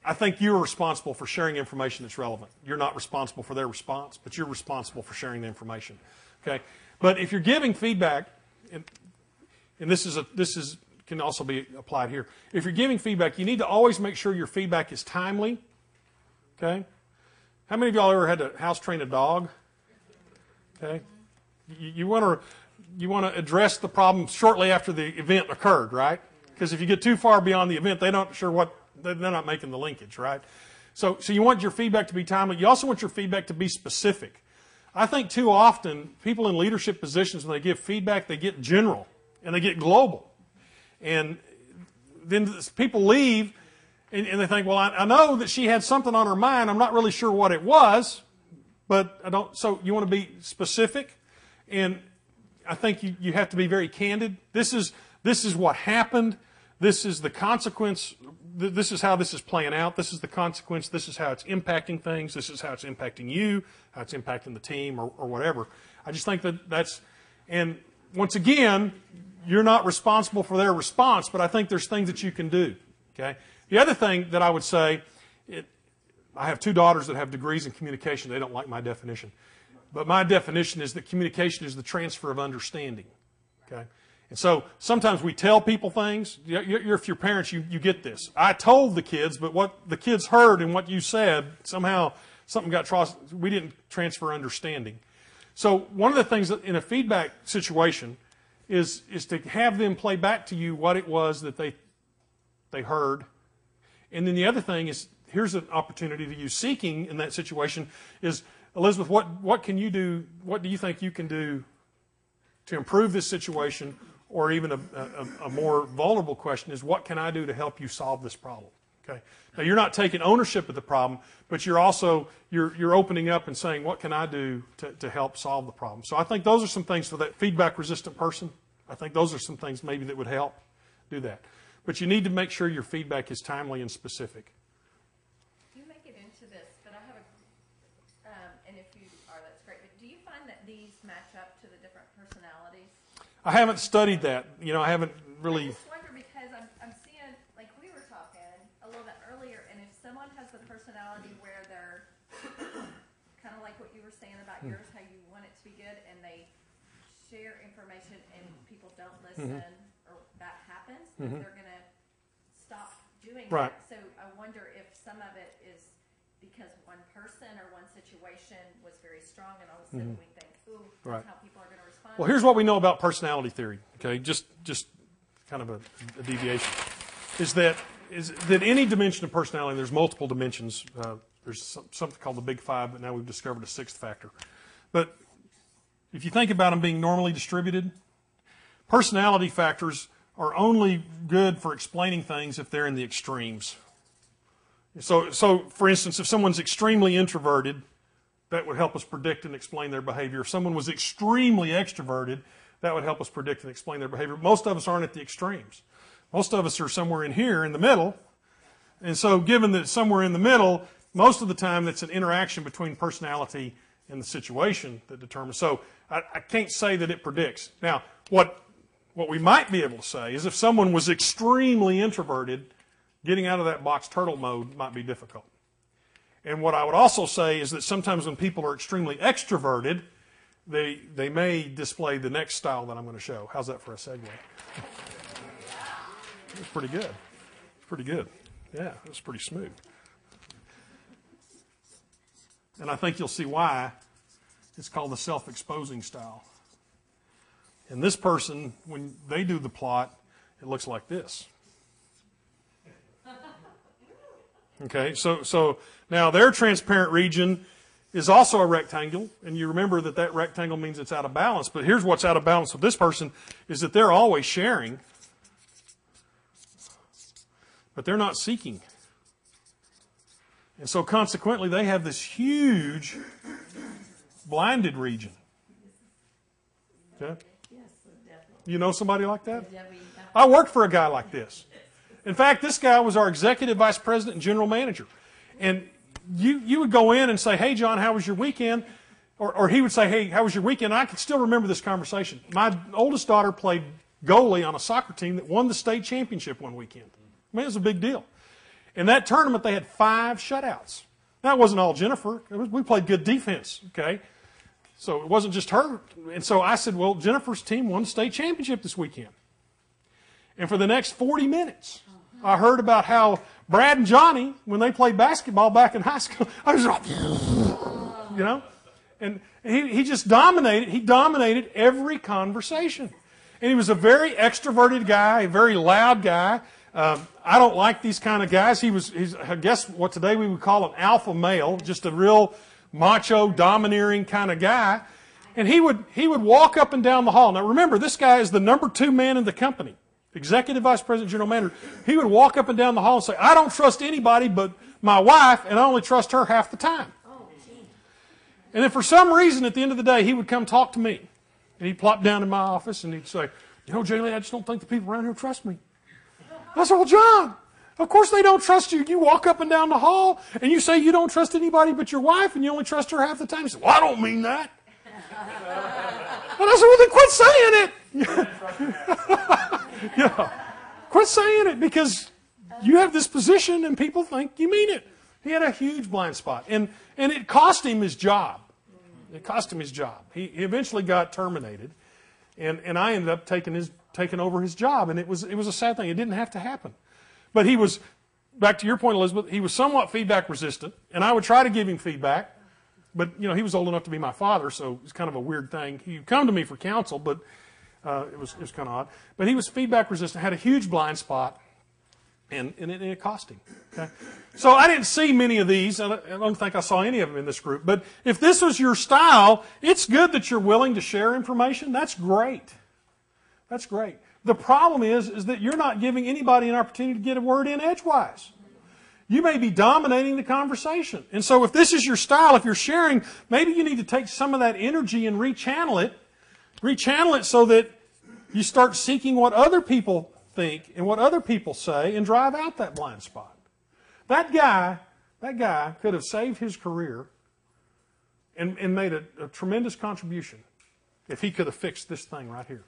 I think you're responsible for sharing information that's relevant. You're not responsible for their response, but you're responsible for sharing the information. Okay? But if you're giving feedback, and this can also be applied here. If you're giving feedback, you need to always make sure your feedback is timely. Okay? How many of y'all ever had to house train a dog? Okay? You want to address the problem shortly after the event occurred, right? Because if you get too far beyond the event, they're not making the linkage, right? So you want your feedback to be timely. You also want your feedback to be specific. I think too often people in leadership positions, when they give feedback, they get general and they get global. And then people leave and they think, well, I know that she had something on her mind. I'm not really sure what it was, but I don't. So you want to be specific. And I think you have to be very candid. This is what happened. This is the consequence. This is how this is playing out. This is the consequence. This is how it's impacting things. This is how it's impacting you, how it's impacting the team or whatever. I just think that's, and once again, you're not responsible for their response, but I think there's things that you can do. Okay. The other thing that I would say, I have 2 daughters that have degrees in communication. They don't like my definition. But my definition is that communication is the transfer of understanding. Okay? And so sometimes we tell people things. If you're parents, you get this. I told the kids, but what the kids heard and what you said, somehow something got crossed. We didn't transfer understanding. So one of the things that in a feedback situation is to have them play back to you what it was that they heard. And then the other thing is, here's an opportunity to use seeking in that situation is, Elizabeth, what can you do? What do you think you can do to improve this situation? Or even a more vulnerable question is, what can I do to help you solve this problem? Okay. Now you're not taking ownership of the problem, but you're also you're opening up and saying, what can I do to help solve the problem? So I think those are some things for that feedback resistant person. I think those are some things maybe that would help do that. But you need to make sure your feedback is timely and specific. You may get into this, but I have and if you are, that's great. But do you find that these match up to the different personalities? I haven't studied that. You know, I haven't really. I just wonder because I'm seeing, like we were talking a little bit earlier, and if someone has the personality where they're kind of like what you were saying about yours, how you want it to be good, and they share information and people don't listen, or that happens, they're going to stop doing Right. that. So I wonder if some of it is because one person or one situation was very strong, and all of a sudden we think, ooh, Right. that's how people are going to respond. Well, here's what we know about personality theory. Okay, just kind of a deviation, is that any dimension of personality, there's multiple dimensions. There's something called the Big Five, but now we've discovered a 6th factor. But if you think about them being normally distributed, personality factors are only good for explaining things if they're in the extremes. So for instance, if someone's extremely introverted, that would help us predict and explain their behavior. If someone was extremely extroverted, that would help us predict and explain their behavior. Most of us aren't at the extremes. Most of us are somewhere in here, in the middle. And so given that it's somewhere in the middle, most of the time that's an interaction between personality and the situation that determines. So I can't say that it predicts. Now, what we might be able to say is if someone was extremely introverted, getting out of that box turtle mode might be difficult. And what I would also say is that sometimes when people are extremely extroverted, they may display the next style that I'm going to show. How's that for a segue? It's pretty good. It's pretty good. Yeah, it's pretty smooth. And I think you'll see why it's called the self-exposing style. And this person, when they do the plot, it looks like this. Okay, so now their transparent region is also a rectangle, and you remember that rectangle means it's out of balance. But here's what's out of balance with this person is that they're always sharing, but they're not seeking. And so consequently, they have this huge blinded region. Okay? You know somebody like that? I worked for a guy like this. In fact, this guy was our executive vice president and general manager. And you would go in and say, hey, John, how was your weekend? Or he would say, hey, how was your weekend? I can still remember this conversation. My oldest daughter played goalie on a soccer team that won the state championship one weekend. I mean, it was a big deal. In that tournament, they had 5 shutouts. That wasn't all Jennifer. We played good defense, okay? So it wasn't just her. And so I said, well, Jennifer's team won the state championship this weekend. And for the next 40 minutes, I heard about how Brad and Johnny, when they played basketball back in high school, I was like, you know? And he just dominated. He dominated every conversation. And he was a very extroverted guy, a very loud guy. I don't like these kind of guys. He's I guess what today we would call an alpha male, just a real macho, domineering kind of guy. And he would walk up and down the hall. Now remember, this guy is the number 2 man in the company, executive vice president, general manager. He would walk up and down the hall and say, I don't trust anybody but my wife, and I only trust her half the time. And then for some reason, at the end of the day, he would come talk to me. And he'd plop down in my office and he'd say, you know, Jaylee, I just don't think the people around here trust me. I said, well, John, of course they don't trust you. You walk up and down the hall and you say you don't trust anybody but your wife and you only trust her half the time. He said, well, I don't mean that. And I said, well, then quit saying it. Yeah. Quit saying it because you have this position and people think you mean it. He had a huge blind spot. And it cost him his job. It cost him his job. He eventually got terminated. And I ended up taking over his job. And it was a sad thing. It didn't have to happen. But he was, back to your point, Elizabeth, he was somewhat feedback resistant. And I would try to give him feedback. But, you know, he was old enough to be my father, so it was kind of a weird thing. He'd come to me for counsel, but it was kind of odd. But he was feedback resistant, had a huge blind spot. And it cost him. Okay? So I didn't see many of these. I don't think I saw any of them in this group. But if this was your style, it's good that you're willing to share information. That's great. That's great. The problem is that you're not giving anybody an opportunity to get a word in edgewise. You may be dominating the conversation. And so if this is your style, if you're sharing, maybe you need to take some of that energy and rechannel it. Rechannel it so that you start seeking what other people think and what other people say and drive out that blind spot. That guy could have saved his career and made a tremendous contribution if he could have fixed this thing right here.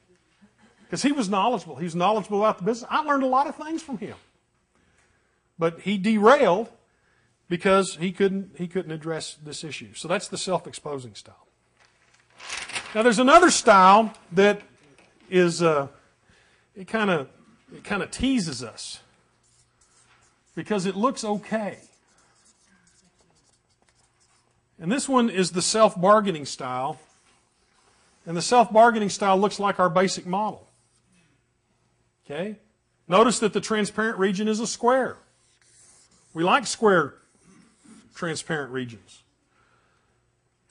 Because he was knowledgeable. He was knowledgeable about the business. I learned a lot of things from him. But he derailed because he couldn't address this issue. So that's the self-exposing style. Now there's another style that is it kind of teases us because it looks okay. And this one is the self-bargaining style. And the self-bargaining style looks like our basic model. Okay? Notice that the transparent region is a square. We like square transparent regions.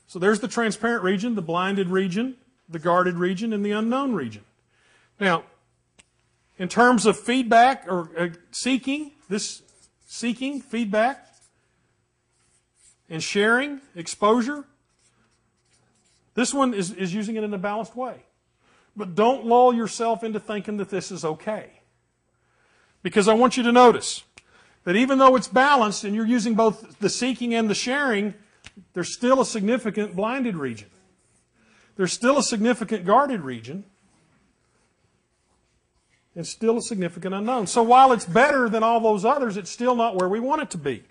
So there's the transparent region, the blinded region, the guarded region, and the unknown region. Now, in terms of feedback or seeking feedback and sharing, exposure, this one is using it in a balanced way. But don't lull yourself into thinking that this is okay. Because I want you to notice that even though it's balanced and you're using both the seeking and the sharing, there's still a significant blinded region. There's still a significant guarded region. And still a significant unknown. So while it's better than all those others, it's still not where we want it to be.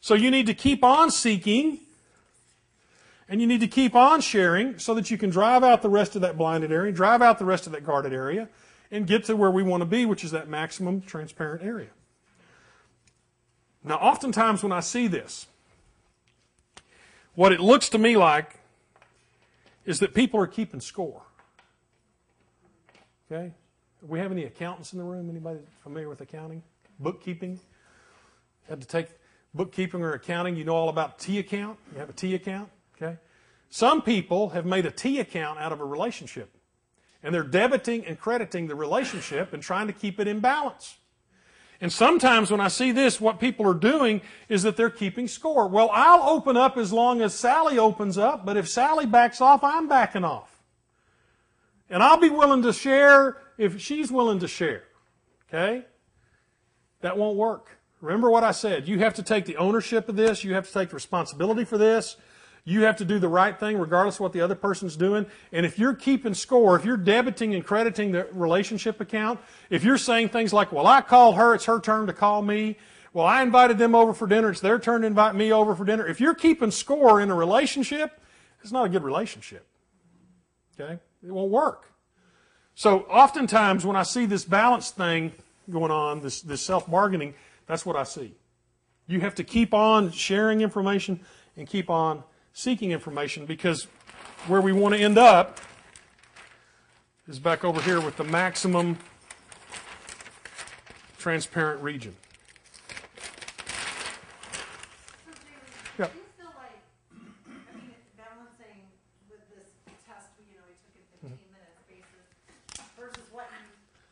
So you need to keep on seeking and you need to keep on sharing so that you can drive out the rest of that blinded area, drive out the rest of that guarded area, and get to where we want to be, which is that maximum transparent area. Now, oftentimes when I see this, what it looks to me like is that people are keeping score. Okay? Do we have any accountants in the room? Anybody familiar with accounting? Bookkeeping? Had to take bookkeeping or accounting. You know all about T account? You have a T account? Okay? Some people have made a T account out of a relationship. And they're debiting and crediting the relationship and trying to keep it in balance. And sometimes when I see this, what people are doing is that they're keeping score. Well, I'll open up as long as Sally opens up, but if Sally backs off, I'm backing off. And I'll be willing to share if she's willing to share. Okay? That won't work. Remember what I said. You have to take the ownership of this. You have to take the responsibility for this. You have to do the right thing regardless of what the other person's doing. And if you're keeping score, if you're debiting and crediting the relationship account, if you're saying things like, well, I called her, it's her turn to call me. Well, I invited them over for dinner, it's their turn to invite me over for dinner. If you're keeping score in a relationship, it's not a good relationship. Okay? It won't work. So oftentimes when I see this balance thing going on, this self-bargaining, that's what I see. You have to keep on sharing information and keep on seeking information, because where we want to end up is back over here with the maximum transparent region. So, Jamie, do you feel like, I mean, balancing with this test, we took in 15 minutes basis versus what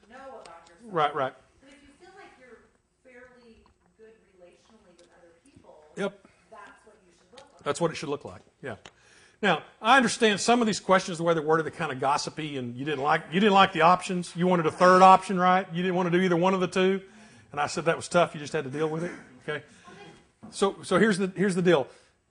you know about yourself. Right. But if you feel like you're fairly good relationally with other people, Yep. that's what you should look like. That's what it should look like. Yeah. Now, I understand some of these questions, the way they're worded, are kind of gossipy, and you didn't like the options. You wanted a third option, right? You didn't want to do either one of the two. And I said that was tough. You just had to deal with it. Okay. So here's the deal.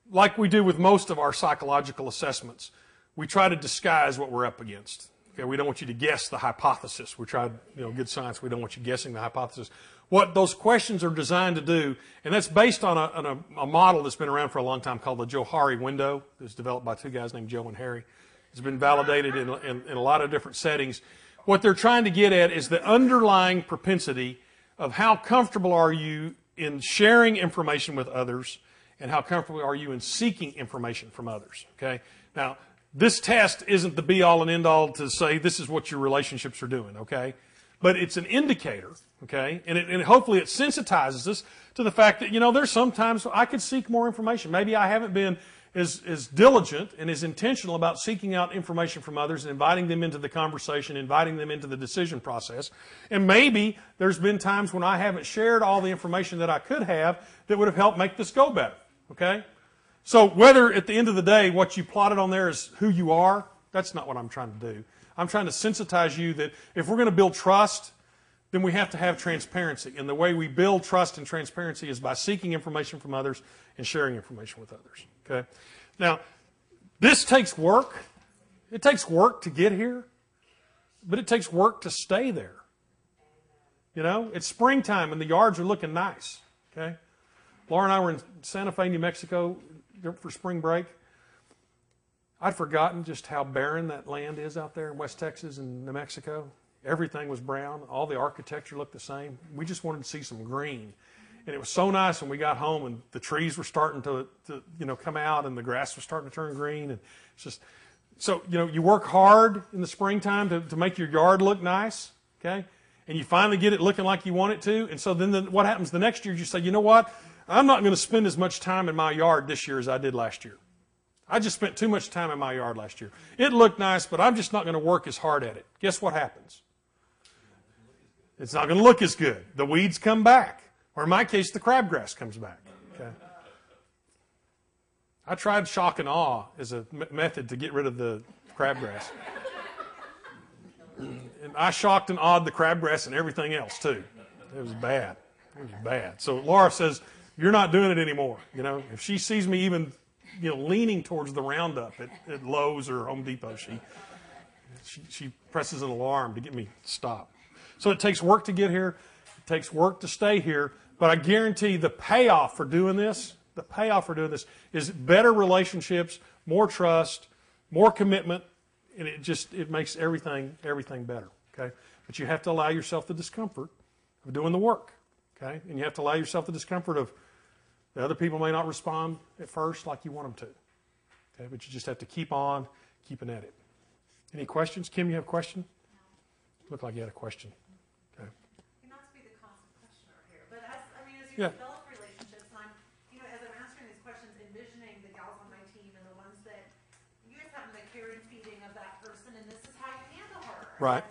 Like we do with most of our psychological assessments, we try to disguise what we're up against. Okay, we don't want you to guess the hypothesis. We tried, good science. We don't want you guessing the hypothesis. What those questions are designed to do, and that's based on a model that's been around for a long time called the Johari window. It was developed by two guys named Joe and Harry. It's been validated in a lot of different settings. What they're trying to get at is the underlying propensity of how comfortable are you in sharing information with others, and how comfortable are you in seeking information from others. Okay? Now, this test isn't the be-all and end-all to say this is what your relationships are doing, okay? But it's an indicator, okay? And hopefully it sensitizes us to the fact that, there's sometimes I could seek more information. Maybe I haven't been as diligent and as intentional about seeking out information from others and inviting them into the conversation, inviting them into the decision process. And maybe there's been times when I haven't shared all the information that I could have that would have helped make this go better, okay? So whether at the end of the day what you plotted on there is who you are, that's not what I'm trying to do. I'm trying to sensitize you that if we're going to build trust, then we have to have transparency. And the way we build trust and transparency is by seeking information from others and sharing information with others. Okay? Now, this takes work. It takes work to get here, but it takes work to stay there. It's springtime and the yards are looking nice. Okay? Laura and I were in Santa Fe, New Mexico for spring break. I'd forgotten just how barren that land is out there in West Texas and New Mexico. Everything was brown. All the architecture looked the same. We just wanted to see some green. And it was so nice when we got home and the trees were starting to come out and the grass was starting to turn green. And it's just, so, you work hard in the springtime to make your yard look nice, okay? And you finally get it looking like you want it to. And so then what happens the next year is you say, you know what? I'm not going to spend as much time in my yard this year as I did last year. I just spent too much time in my yard last year. It looked nice, but I'm just not going to work as hard at it. Guess what happens? It's not going to look as good. The weeds come back. Or in my case, the crabgrass comes back. Okay? I tried shock and awe as a method to get rid of the crabgrass. And I shocked and awed the crabgrass and everything else, too. It was bad. It was bad. So Laura says, you're not doing it anymore. If she sees me even leaning towards the Roundup at Lowe's or Home Depot, she presses an alarm to get me to stop. So it takes work to get here. It takes work to stay here. But I guarantee the payoff for doing this, is better relationships, more trust, more commitment, and it makes everything better. Okay? But you have to allow yourself the discomfort of doing the work. Okay? And you have to allow yourself the discomfort of the other people may not respond at first like you want them to. Okay? But you just have to keep on keeping at it. Any questions? Kim, you have a question? Looked like you had a question. Okay. Not to be the constant questioner here, but as you Yeah. develop relationships, and as I'm answering these questions, envisioning the gals on my team and the ones that you guys have the care and feeding of that person, and this is how you handle her. Right.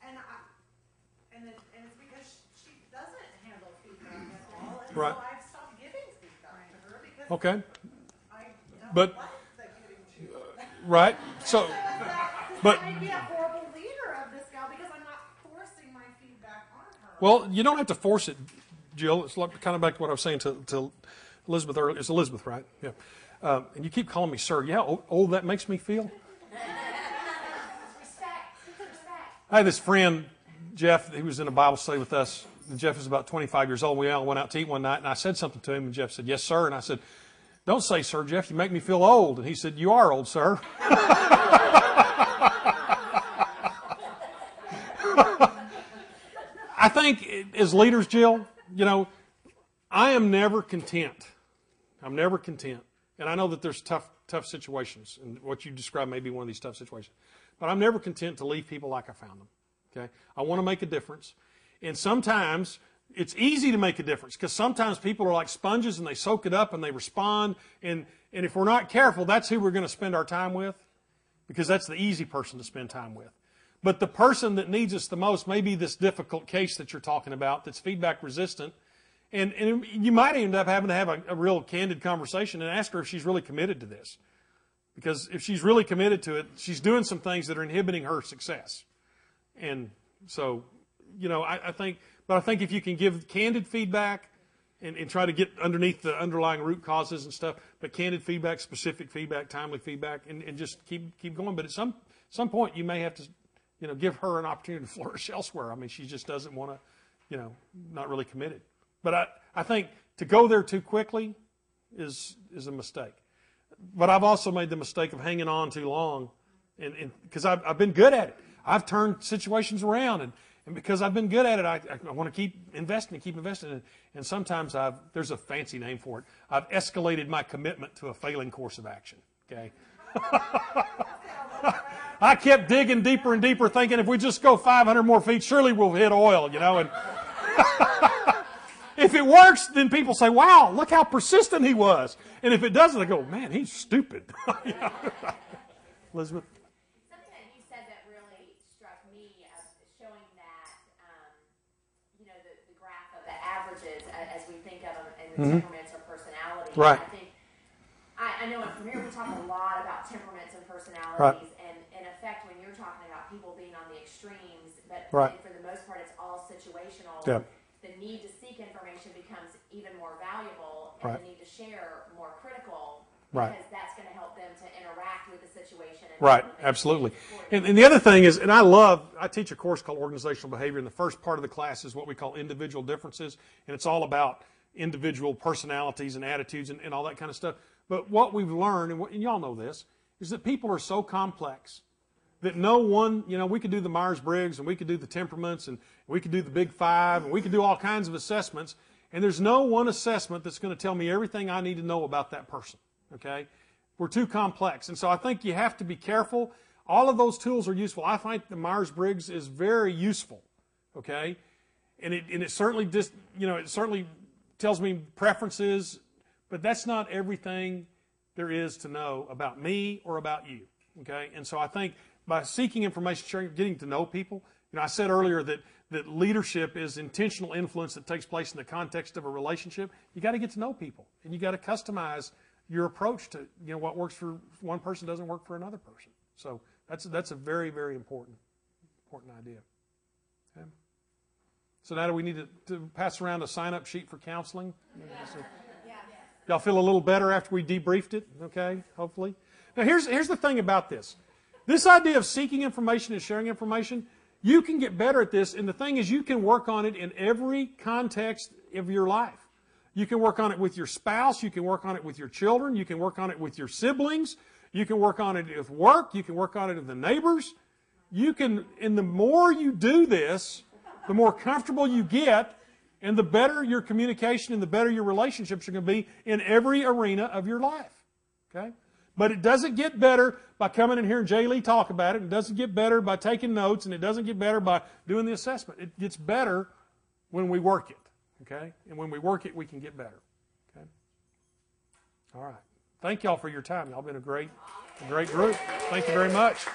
And it's because she doesn't handle feedback at all, and Right. so I've stopped giving feedback to her because Okay. I don't But- like the giving to. Right. So, But I may be a horrible leader of this gal because I'm not forcing my feedback on her. well, you don't have to force it, Jill. It's like, kind of back to what I was saying to Elizabeth earlier. It's Elizabeth, right? Yeah. And you keep calling me sir. Yeah, that makes me feel. I had this friend, Jeff, he was in a Bible study with us. Jeff is about 25 years old. We all went out to eat one night, and I said something to him, and Jeff said, yes, sir. And I said, don't say sir, Jeff. You make me feel old. And he said, you are old, sir. I think as leaders, Jill, I am never content. I'm never content. And I know that there's tough situations, and what you described may be one of these tough situations. But I'm never content to leave people like I found them. Okay? I want to make a difference. And sometimes it's easy to make a difference because sometimes people are like sponges and they soak it up and they respond. And if we're not careful, that's who we're going to spend our time with because that's the easy person to spend time with. But the person that needs us the most may be this difficult case that you're talking about that's feedback resistant. And you might end up having to have a real candid conversation and ask her if she's really committed to this. Because if she's really committed to it, she's doing some things that are inhibiting her success. And so, I think if you can give candid feedback and try to get underneath the underlying root causes and stuff, but candid feedback, specific feedback, timely feedback, and just keep going. But at some point, you may have to, give her an opportunity to flourish elsewhere. I mean, she just doesn't want to, not really committed. But I think to go there too quickly is a mistake. But I've also made the mistake of hanging on too long, and because I've been good at it. I've turned situations around, and because I've been good at it, I want to keep investing. And sometimes there's a fancy name for it. I've escalated my commitment to a failing course of action. Okay. I kept digging deeper and deeper, thinking if we just go 500 more feet, surely we'll hit oil, And if it works, then people say, wow, look how persistent he was. And if it doesn't, they go, man, he's stupid. Elizabeth? Something that you said that really struck me as showing that, the graph of the averages as we think of them and the temperaments or personalities. Right. I think, I know from here we talk a lot about temperaments and personalities. Right. And in effect, when you're talking about people being on the extremes, but Right. for the most part, it's all situational. Yeah. The need to seek information becomes even more valuable, and Right. the need to share more critical, Right. because that's going to help them to interact with the situation. And Right, absolutely. And the other thing is, and I teach a course called Organizational Behavior, and the first part of the class is what we call individual differences, and it's all about individual personalities and attitudes and all that kind of stuff. But what we've learned, and y'all know this, is that people are so complex that no one, we could do the Myers-Briggs, and we could do the temperaments, and we could do the Big Five, and we could do all kinds of assessments, and there's no one assessment that's going to tell me everything I need to know about that person, okay? We're too complex, and so I think you have to be careful. All of those tools are useful. I think the Myers-Briggs is very useful, okay? And it certainly just, it certainly tells me preferences, but that's not everything there is to know about me or about you, okay? And so I think by seeking information, sharing, getting to know people, I said earlier that leadership is intentional influence that takes place in the context of a relationship. You got to get to know people, and you got to customize your approach to, what works for one person doesn't work for another person. So that's a very, very important idea. Okay? So now do we need to pass around a sign-up sheet for counseling? So, y'all feel a little better after we debriefed it? Okay, hopefully. Now here's the thing about this. This idea of seeking information and sharing information, you can get better at this, and the thing is you can work on it in every context of your life. You can work on it with your spouse, you can work on it with your children, you can work on it with your siblings, you can work on it with work, you can work on it with the neighbors. And the more you do this, the more comfortable you get, and the better your communication and the better your relationships are going to be in every arena of your life. Okay? But it doesn't get better by coming in here and Jay Lee talk about it. It doesn't get better by taking notes, and it doesn't get better by doing the assessment. It gets better when we work it. Okay? And when we work it, we can get better. Okay? All right. Thank y'all for your time. Y'all been a great group. Thank you very much.